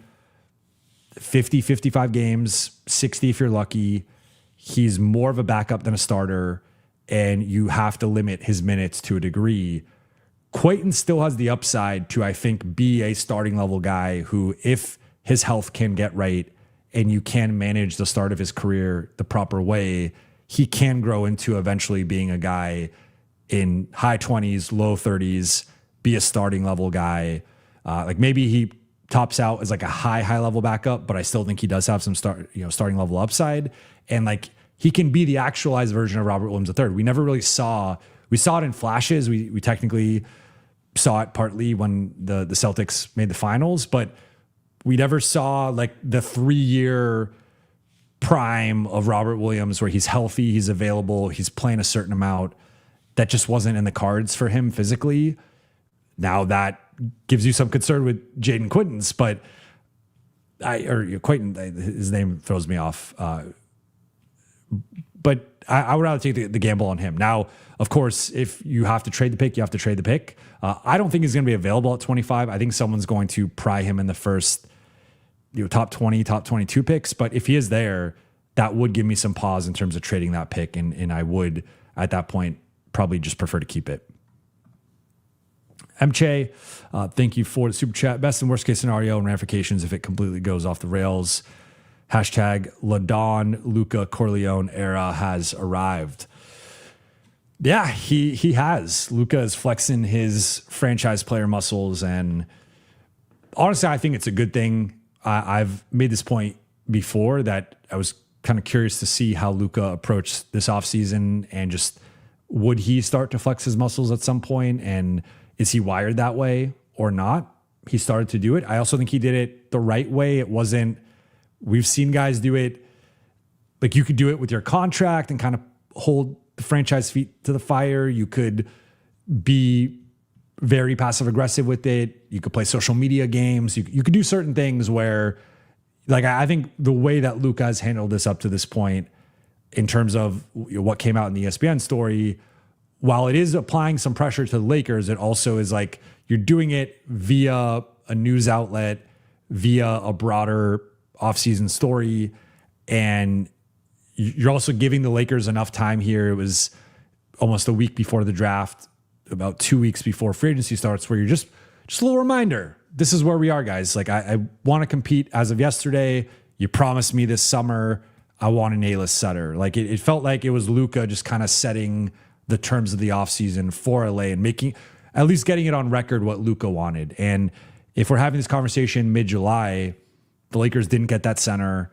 50, 55 games, 60 if you're lucky. He's more of a backup than a starter, and you have to limit his minutes to a degree. Quaintance still has the upside to, I think, be a starting level guy who, if his health can get right and you can manage the start of his career the proper way, he can grow into eventually being a guy in high 20s, low 30s, be a starting level guy. Like maybe he tops out as like a high level backup, but I still think he does have some starting level upside. And like he can be the actualized version of Robert Williams III. We never really saw it in flashes. We technically saw it partly when the Celtics made the finals, but we never saw like the 3-year prime of Robert Williams where he's healthy, he's available, he's playing a certain amount. That just wasn't in the cards for him physically. Now that gives you some concern with Jaden Quaintance, but Quaintance, his name throws me off. But I would rather take the gamble on him. Now, of course, if you have to trade the pick, you have to trade the pick. I don't think he's going to be available at 25. I think someone's going to pry him in the first top 20, top 22 picks. But if he is there, that would give me some pause in terms of trading that pick. And I would, at that point, probably just prefer to keep it. MJ, thank you for the super chat. Best and worst case scenario and ramifications if it completely goes off the rails. Hashtag LaDon Luka Corleone era has arrived. Yeah, he has. Luka is flexing his franchise player muscles, and honestly, I think it's a good thing. I've made this point before that I was kind of curious to see how Luka approached this offseason, and just would he start to flex his muscles at some point, and is he wired that way or not? He started to do it. I also think he did it the right way. It wasn't, we've seen guys do it, like you could do it with your contract and kind of hold the franchise feet to the fire. You could be very passive aggressive with it. You could play social media games. You could do certain things where, like, I think the way that Luka has handled this up to this point in terms of what came out in the ESPN story, while it is applying some pressure to the Lakers, it also is like you're doing it via a news outlet, via a broader offseason story. And you're also giving the Lakers enough time here. It was almost a week before the draft, about 2 weeks before free agency starts, where you're just a little reminder. This is where we are, guys. Like I want to compete as of yesterday. You promised me this summer I want an A-list setter. Like it felt like it was Luka just kind of setting the terms of the offseason for LA and making, at least getting it on record what Luka wanted. And if we're having this conversation mid-July, the Lakers didn't get that center.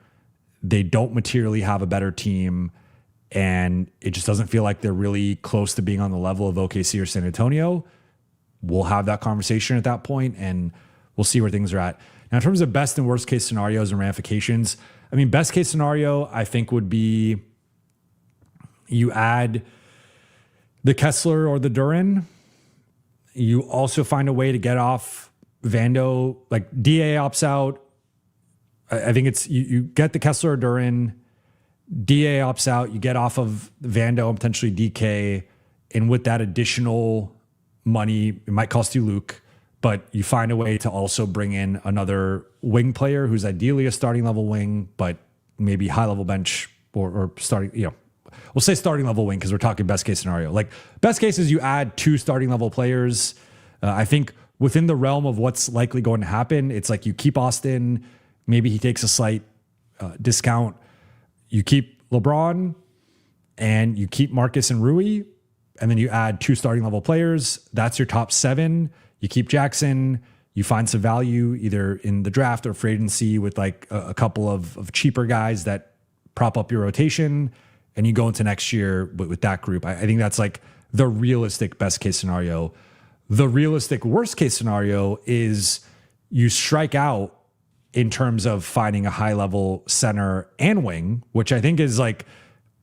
They don't materially have a better team. And it just doesn't feel like they're really close to being on the level of OKC or San Antonio. We'll have that conversation at that point, and we'll see where things are at. Now, in terms of best and worst case scenarios and ramifications, I mean, best case scenario, I think, would be you add the Kessler or the Duren. You also find a way to get off Vando. Like DA opts out. I think it's you get the Kessler or Duren. DA opts out. You get off of Vando and potentially DK. And with that additional money, it might cost you Luke, but you find a way to also bring in another wing player who's ideally a starting level wing, but maybe high level bench or starting, we'll say starting level wing because we're talking best case scenario. Like best case is you add 2 starting level players. I think within the realm of what's likely going to happen, it's like you keep Austin, maybe he takes a slight discount. You keep LeBron and you keep Marcus and Rui, and then you add 2 starting level players. That's your top 7. You keep Jackson. You find some value either in the draft or free agency with like a couple of cheaper guys that prop up your rotation, and you go into next year with that group. I think that's like the realistic best case scenario. The realistic worst case scenario is you strike out in terms of finding a high level center and wing, which I think is like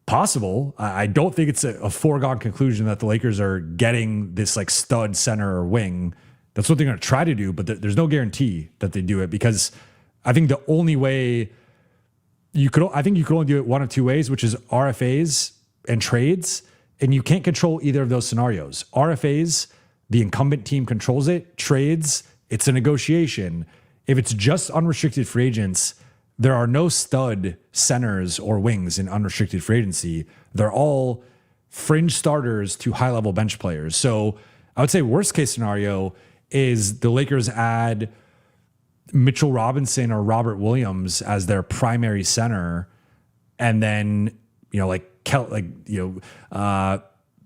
possible. I don't think it's a foregone conclusion that the Lakers are getting this like stud center or wing. That's what they're going to try to do, but there's no guarantee that they do it, because I think the only way you could only do it one of 2 ways, which is RFAs and trades. And you can't control either of those scenarios. RFAs, the incumbent team controls it. Trades, it's a negotiation. If it's just unrestricted free agents, there are no stud centers or wings in unrestricted free agency. They're all fringe starters to high-level bench players. So I would say worst case scenario is the Lakers add Mitchell Robinson or Robert Williams as their primary center, and then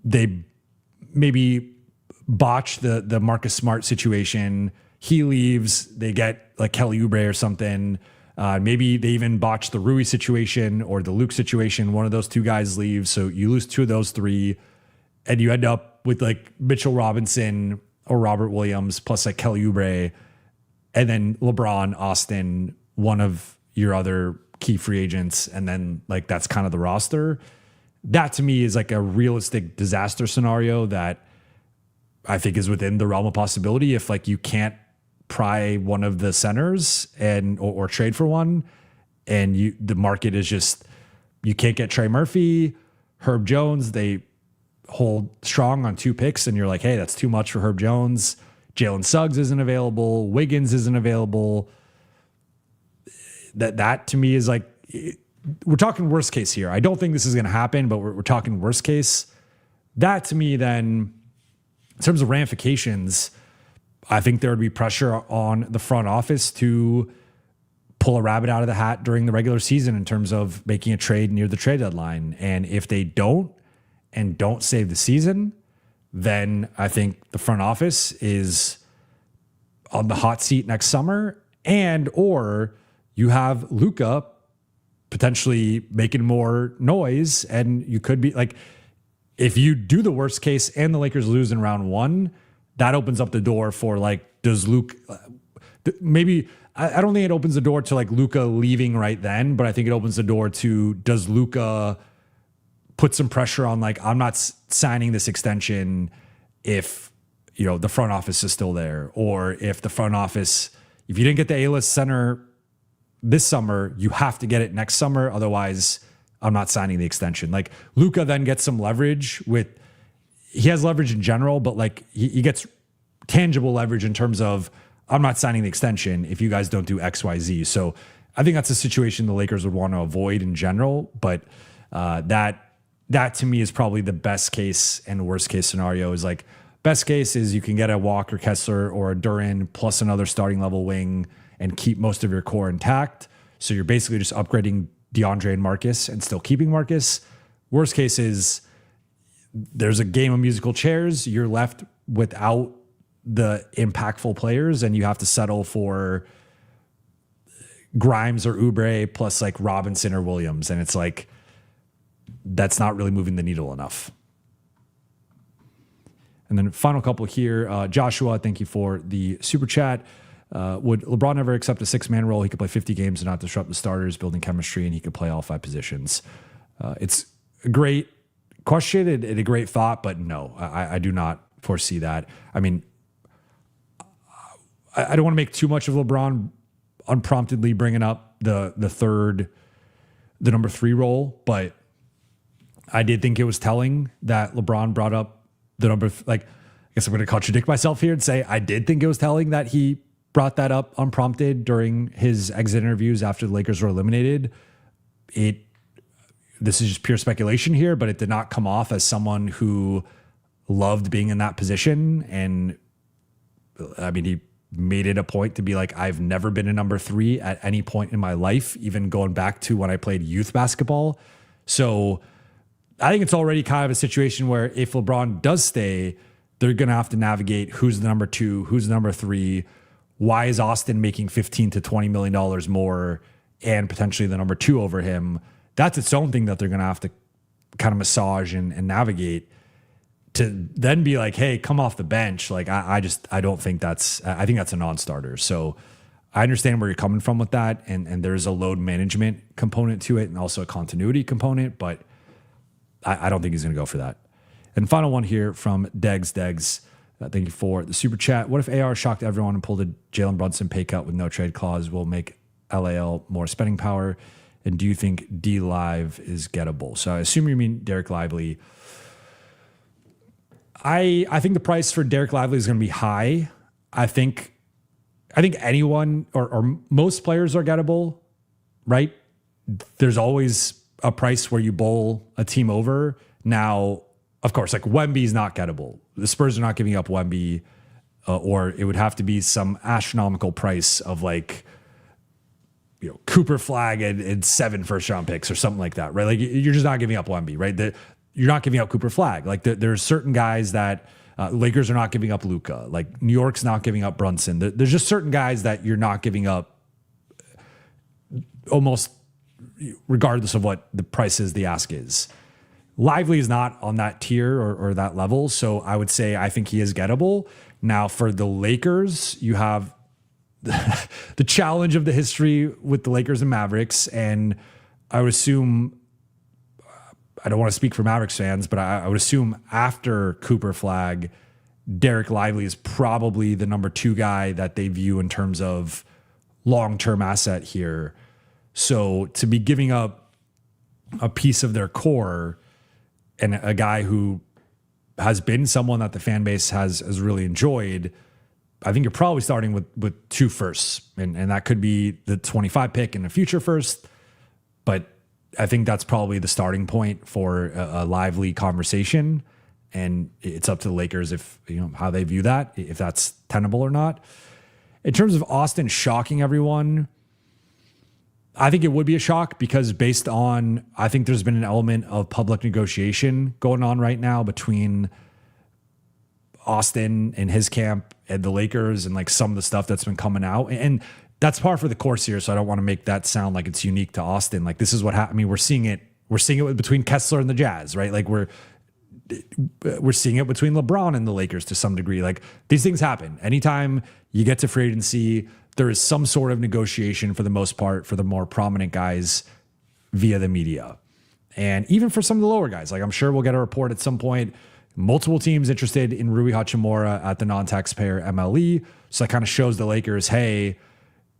they maybe botch the Marcus Smart situation. He leaves, they get like Kelly Oubre or something. Maybe they even botch the Rui situation or the Luke situation. One of those 2 guys leaves. So you lose 2 of those 3, and you end up with like Mitchell Robinson or Robert Williams plus like Kelly Oubre, and then LeBron, Austin, one of your other key free agents. And then like, that's kind of the roster. That to me is like a realistic disaster scenario that I think is within the realm of possibility. If like you can't pry one of the centers or trade for one, and the market is just, you can't get Trey Murphy, Herb Jones, they hold strong on 2 picks, and you're like, hey, that's too much for Herb Jones. Jalen Suggs isn't available, Wiggins isn't available. That to me is like, we're talking worst case here. I don't think this is going to happen, but we're talking worst case. That to me then, in terms of ramifications, I think there would be pressure on the front office to pull a rabbit out of the hat during the regular season in terms of making a trade near the trade deadline. And if they don't save the season, then I think the front office is on the hot seat next summer, or you have Luka potentially making more noise, and you could be like, if you do the worst case and the Lakers lose in round 1, that opens up the door for like, does Luke maybe, I don't think it opens the door to like Luka leaving right then, but I think it opens the door to, does Luka put some pressure on like, I'm not signing this extension if, the front office is still there, or if the front office, if you didn't get the A-list center this summer, you have to get it next summer. Otherwise, I'm not signing the extension. Like Luka then gets some leverage he has leverage in general, but like he gets tangible leverage in terms of, I'm not signing the extension if you guys don't do X, Y, Z. So I think that's a situation the Lakers would want to avoid in general. But that to me is probably the best case and worst case scenario, is like Best case is you can get a Walker Kessler or a Duran plus another starting level wing and keep most of your core intact. So you're basically just upgrading DeAndre and Marcus and still keeping Marcus. Worst case is there's a game of musical chairs. You're left without the impactful players and you have to settle for Grimes or Oubre plus like Robinson or Williams. And it's like, that's not really moving the needle enough. And then final couple here, Joshua, thank you for the super chat. Would LeBron ever accept a 6-man role? He could play 50 games and not disrupt the starters, building chemistry, and he could play all 5 positions. It's a great question and a great thought, but no, I do not foresee that. I mean, I don't want to make too much of LeBron unpromptedly bringing up the number 3 role, but I did think it was telling that LeBron brought up the number, I guess I'm going to contradict myself here and say I did think it was telling that he brought that up unprompted during his exit interviews after the Lakers were eliminated. This is just pure speculation here, but it did not come off as someone who loved being in that position. And I mean, he made it a point to be like, I've never been a number 3 at any point in my life, even going back to when I played youth basketball. So I think it's already kind of a situation where if LeBron does stay, they're going to have to navigate who's the number 2, who's the number 3. Why is Austin making $15 to $20 million more and potentially the number 2 over him? That's its own thing that they're going to have to kind of massage and navigate to then be like, hey, come off the bench. Like, I don't think I think that's a non-starter. So I understand where you're coming from with that. And there's a load management component to it and also a continuity component, but I don't think he's going to go for that. And final one here from Degs. Thank you for the super chat. What if AR shocked everyone and pulled a Jalen Brunson pay cut with no trade clause will make LAL more spending power? And do you think D Live is gettable? So I assume you mean Derek Lively. I think the price for Derek Lively is going to be high. I think anyone or most players are gettable, right? There's always a price where you bowl a team over. Now, of course, like Wemby's not gettable. The Spurs are not giving up Wemby, or it would have to be some astronomical price of like, Cooper Flag and 7 first-round picks or something like that, right? Like you're just not giving up Wemby, right? You're not giving up Cooper Flag. Like there's certain guys that Lakers are not giving up Luka. Like New York's not giving up Brunson. There's just certain guys that you're not giving up almost regardless of what the price is, the ask is. Lively is not on that tier or that level. So I would say I think he is gettable. Now for the Lakers, you have the challenge of the history with the Lakers and Mavericks. And I would assume, I don't want to speak for Mavericks fans, but I would assume after Cooper Flag, Derek Lively is probably the number 2 guy that they view in terms of long-term asset here. So to be giving up a piece of their core and a guy who has been someone that the fan base has really enjoyed, I think you're probably starting with 2 firsts. And that could be the 25 pick and a future first. But I think that's probably the starting point for a lively conversation. And it's up to the Lakers if, how they view that, if that's tenable or not. In terms of Austin shocking everyone, I think it would be a shock because I think there's been an element of public negotiation going on right now between Austin and his camp and the Lakers and like some of the stuff that's been coming out. And that's par for the course here. So I don't want to make that sound like it's unique to Austin. Like this is what happened. I mean, we're seeing it between Kessler and the Jazz, right? Like we're seeing it between LeBron and the Lakers to some degree. Like these things happen. Anytime you get to free agency, there is some sort of negotiation for the most part for the more prominent guys via the media. And even for some of the lower guys, like I'm sure we'll get a report at some point, multiple teams interested in Rui Hachimura at the non-taxpayer MLE. So that kind of shows the Lakers, hey,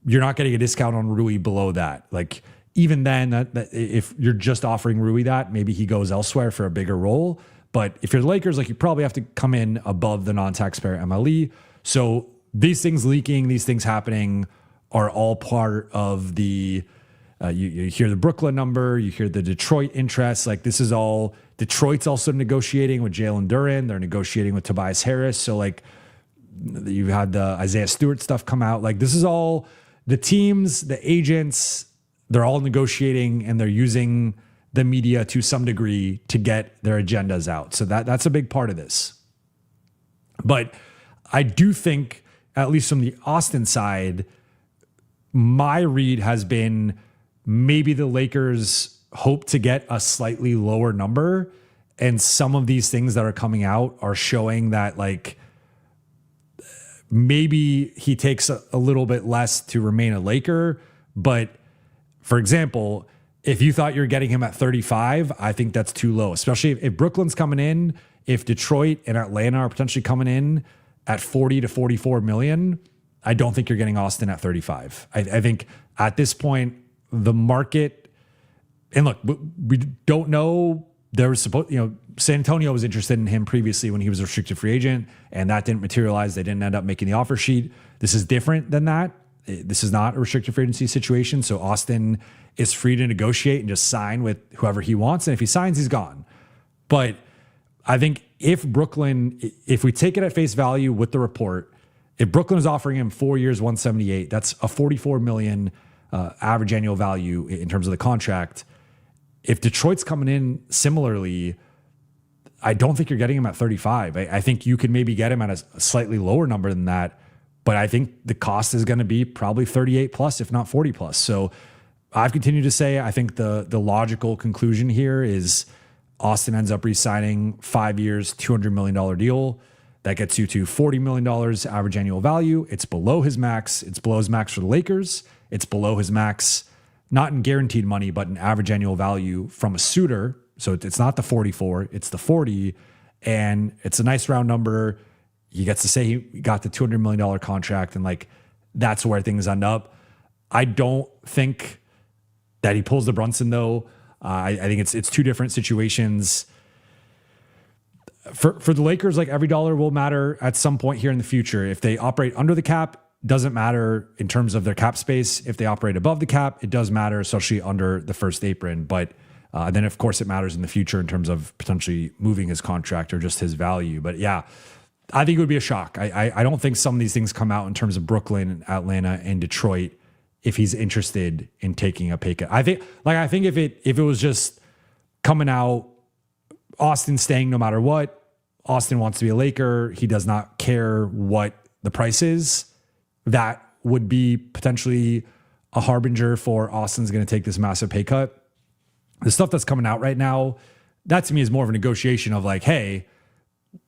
you're not getting a discount on Rui below that. Like even then, that if you're just offering Rui that, maybe he goes elsewhere for a bigger role. But if you're the Lakers, like you probably have to come in above the non-taxpayer MLE. So these things leaking, these things happening are all part of the, you hear the Brooklyn number, you hear the Detroit interest. Like this is Detroit's also negotiating with Jalen Duren. They're negotiating with Tobias Harris. So like you had the Isaiah Stewart stuff come out. Like this is all the teams, the agents, they're all negotiating and they're using the media to some degree to get their agendas out. So that's a big part of this. But I do think, at least from the Austin side, my read has been maybe the Lakers hope to get a slightly lower number. And some of these things that are coming out are showing that like maybe he takes a little bit less to remain a Laker. But for example, if you thought you're getting him at 35, I think that's too low, especially if Brooklyn's coming in, if Detroit and Atlanta are potentially coming in at 40 to 44 million, I don't think you're getting Austin at 35. I think at this point, the market, and look, we don't know. There was San Antonio was interested in him previously when he was a restricted free agent, and that didn't materialize. They didn't end up making the offer sheet. This is different than that. This is not a restricted free agency situation. So Austin is free to negotiate and just sign with whoever he wants. And if he signs, he's gone. But I think if we take it at face value with the report, if Brooklyn is offering him 4 years, 178, that's a 44 million average annual value in terms of the contract. If Detroit's coming in similarly, I don't think you're getting him at 35. I think you could maybe get him at a slightly lower number than that, but I think the cost is going to be probably 38 plus, if not 40 plus. So I've continued to say, I think the logical conclusion here is Austin ends up re-signing 5 years, $200 million deal. That gets you to $40 million average annual value. It's below his max. It's below his max for the Lakers. It's below his max, not in guaranteed money, but in average annual value from a suitor. So it's not the 44, it's the 40. And it's a nice round number. He gets to say he got the $200 million contract, and like that's where things end up. I don't think that he pulls the Brunson though. I think it's two different situations. For the Lakers, like every dollar will matter at some point here in the future. If they operate under the cap, doesn't matter in terms of their cap space. If they operate above the cap, it does matter, especially under the first apron. But then, of course, it matters in the future in terms of potentially moving his contract or just his value. But yeah, I think it would be a shock. I don't think some of these things come out in terms of Brooklyn, Atlanta, and Detroit if he's interested in taking a pay cut. I think if it was just coming out, Austin staying no matter what, Austin wants to be a Laker, he does not care what the price is, that would be potentially a harbinger for Austin's going to take this massive pay cut. The stuff that's coming out right now, that to me is more of a negotiation of like, hey,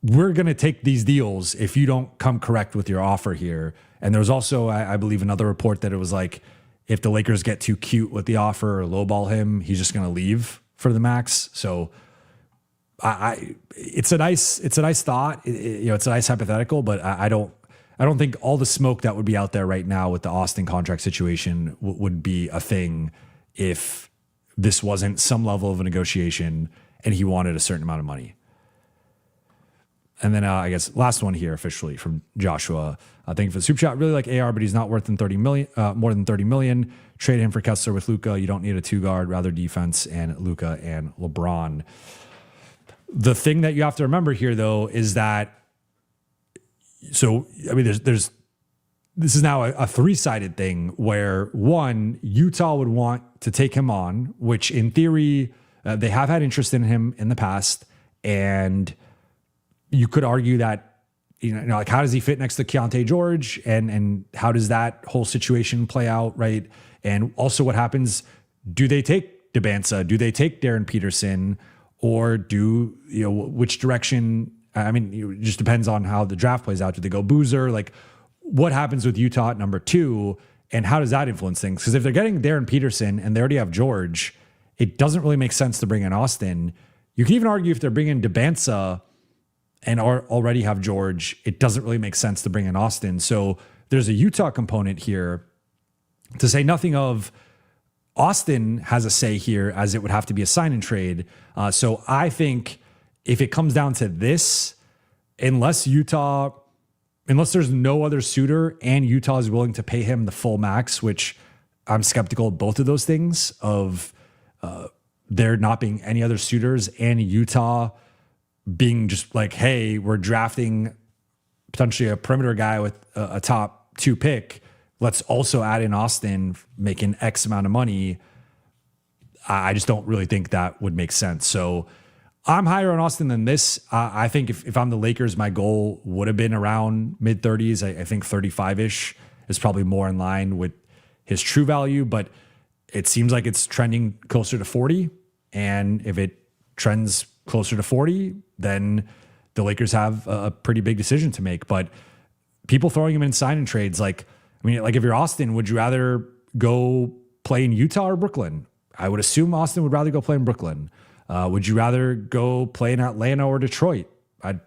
we're going to take these deals if you don't come correct with your offer here. And there was also, I believe, another report that it was like, if the Lakers get too cute with the offer or lowball him, he's just going to leave for the max. So it's a nice thought. It's a nice hypothetical, but I don't think all the smoke that would be out there right now with the Austin contract situation would be a thing if this wasn't some level of a negotiation and he wanted a certain amount of money. And then I guess last one here officially from Joshua. Thank you for the super chat. Really like AR, but he's not worth more than 30 million. Trade him for Kessler with Luka. You don't need a two guard, rather defense and Luka and LeBron. The thing that you have to remember here, though, is that, so, I mean, this is now a three-sided thing where, one, Utah would want to take him on, which in theory, they have had interest in him in the past. And you could argue that, like, how does he fit next to Keontae George? And how does that whole situation play out, right? And also what happens, do they take Debanza? Do they take Darren Peterson? Or which direction? I mean, it just depends on how the draft plays out. Do they go Boozer? Like, what happens with Utah at number 2? And how does that influence things? Because if they're getting Darren Peterson and they already have George, it doesn't really make sense to bring in Austin. You can even argue if they're bringing Debanza and already have George, it doesn't really make sense to bring in Austin. So there's a Utah component here, to say nothing of Austin has a say here, as it would have to be a sign and trade. So I think if it comes down to this, unless there's no other suitor and Utah is willing to pay him the full max, which I'm skeptical of both of those things, of there not being any other suitors and Utah being just like, hey, we're drafting potentially a perimeter guy with a top 2 pick. Let's also add in Austin, making X amount of money. I just don't really think that would make sense. So I'm higher on Austin than this. I think if I'm the Lakers, my goal would have been around mid 30s. I think 35-ish is probably more in line with his true value, but it seems like it's trending closer to 40. And if it trends closer to 40, then the Lakers have a pretty big decision to make. But people throwing him in sign-in trades, like if you're Austin, would you rather go play in Utah or Brooklyn? I would assume Austin would rather go play in Brooklyn. Would you rather go play in Atlanta or Detroit? I'd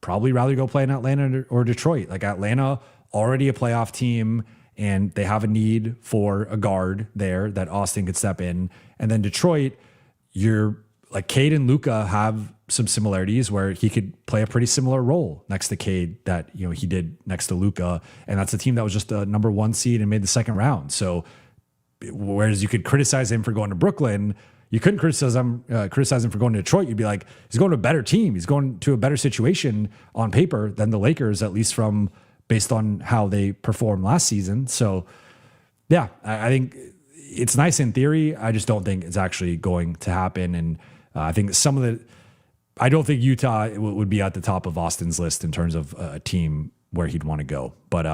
probably rather go play in Atlanta or Detroit. Like Atlanta, already a playoff team, and they have a need for a guard there that Austin could step in. And then Detroit, you're like Cade and Luka have some similarities where he could play a pretty similar role next to Cade that he did next to Luka, and that's a team that was just a number 1 seed and made the second round. So whereas you could criticize him for going to Brooklyn, you couldn't criticize him for going to Detroit. You'd be like, he's going to a better team. He's going to a better situation on paper than the Lakers, at least based on how they performed last season. So yeah, I think it's nice in theory. I just don't think it's actually going to happen. And I think I don't think Utah would be at the top of Austin's list in terms of a team where he'd want to go. But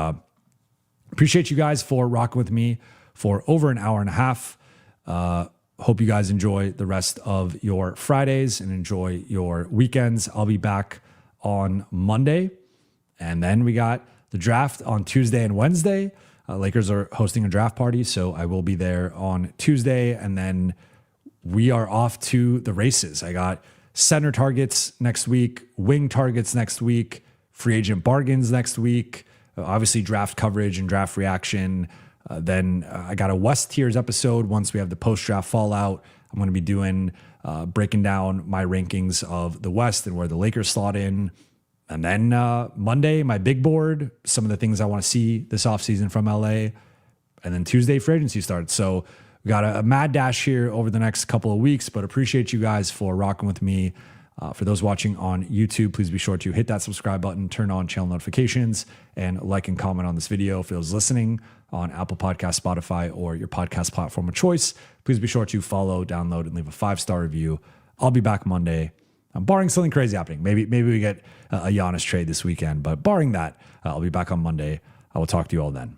appreciate you guys for rocking with me for over an hour and a half. Hope you guys enjoy the rest of your Fridays and enjoy your weekends. I'll be back on Monday. And then we got the draft on Tuesday and Wednesday. Lakers are hosting a draft party, so I will be there on Tuesday. And then we are off to the races. I got center targets next week, wing targets next week, free agent bargains next week, obviously draft coverage and draft reaction. Then I got a West Tiers episode once we have the post-draft fallout. I'm going to be doing breaking down my rankings of the West and where the Lakers slot in. And then Monday, my big board, some of the things I want to see this offseason from LA. And then Tuesday, free agency starts. So we got a mad dash here over the next couple of weeks, but appreciate you guys for rocking with me. For those watching on YouTube, please be sure to hit that subscribe button, turn on channel notifications, and like and comment on this video. For those listening on Apple Podcasts, Spotify, or your podcast platform of choice, please be sure to follow, download, and leave a 5-star review. I'll be back Monday, barring something crazy happening. Maybe we get a Giannis trade this weekend, but barring that, I'll be back on Monday. I will talk to you all then.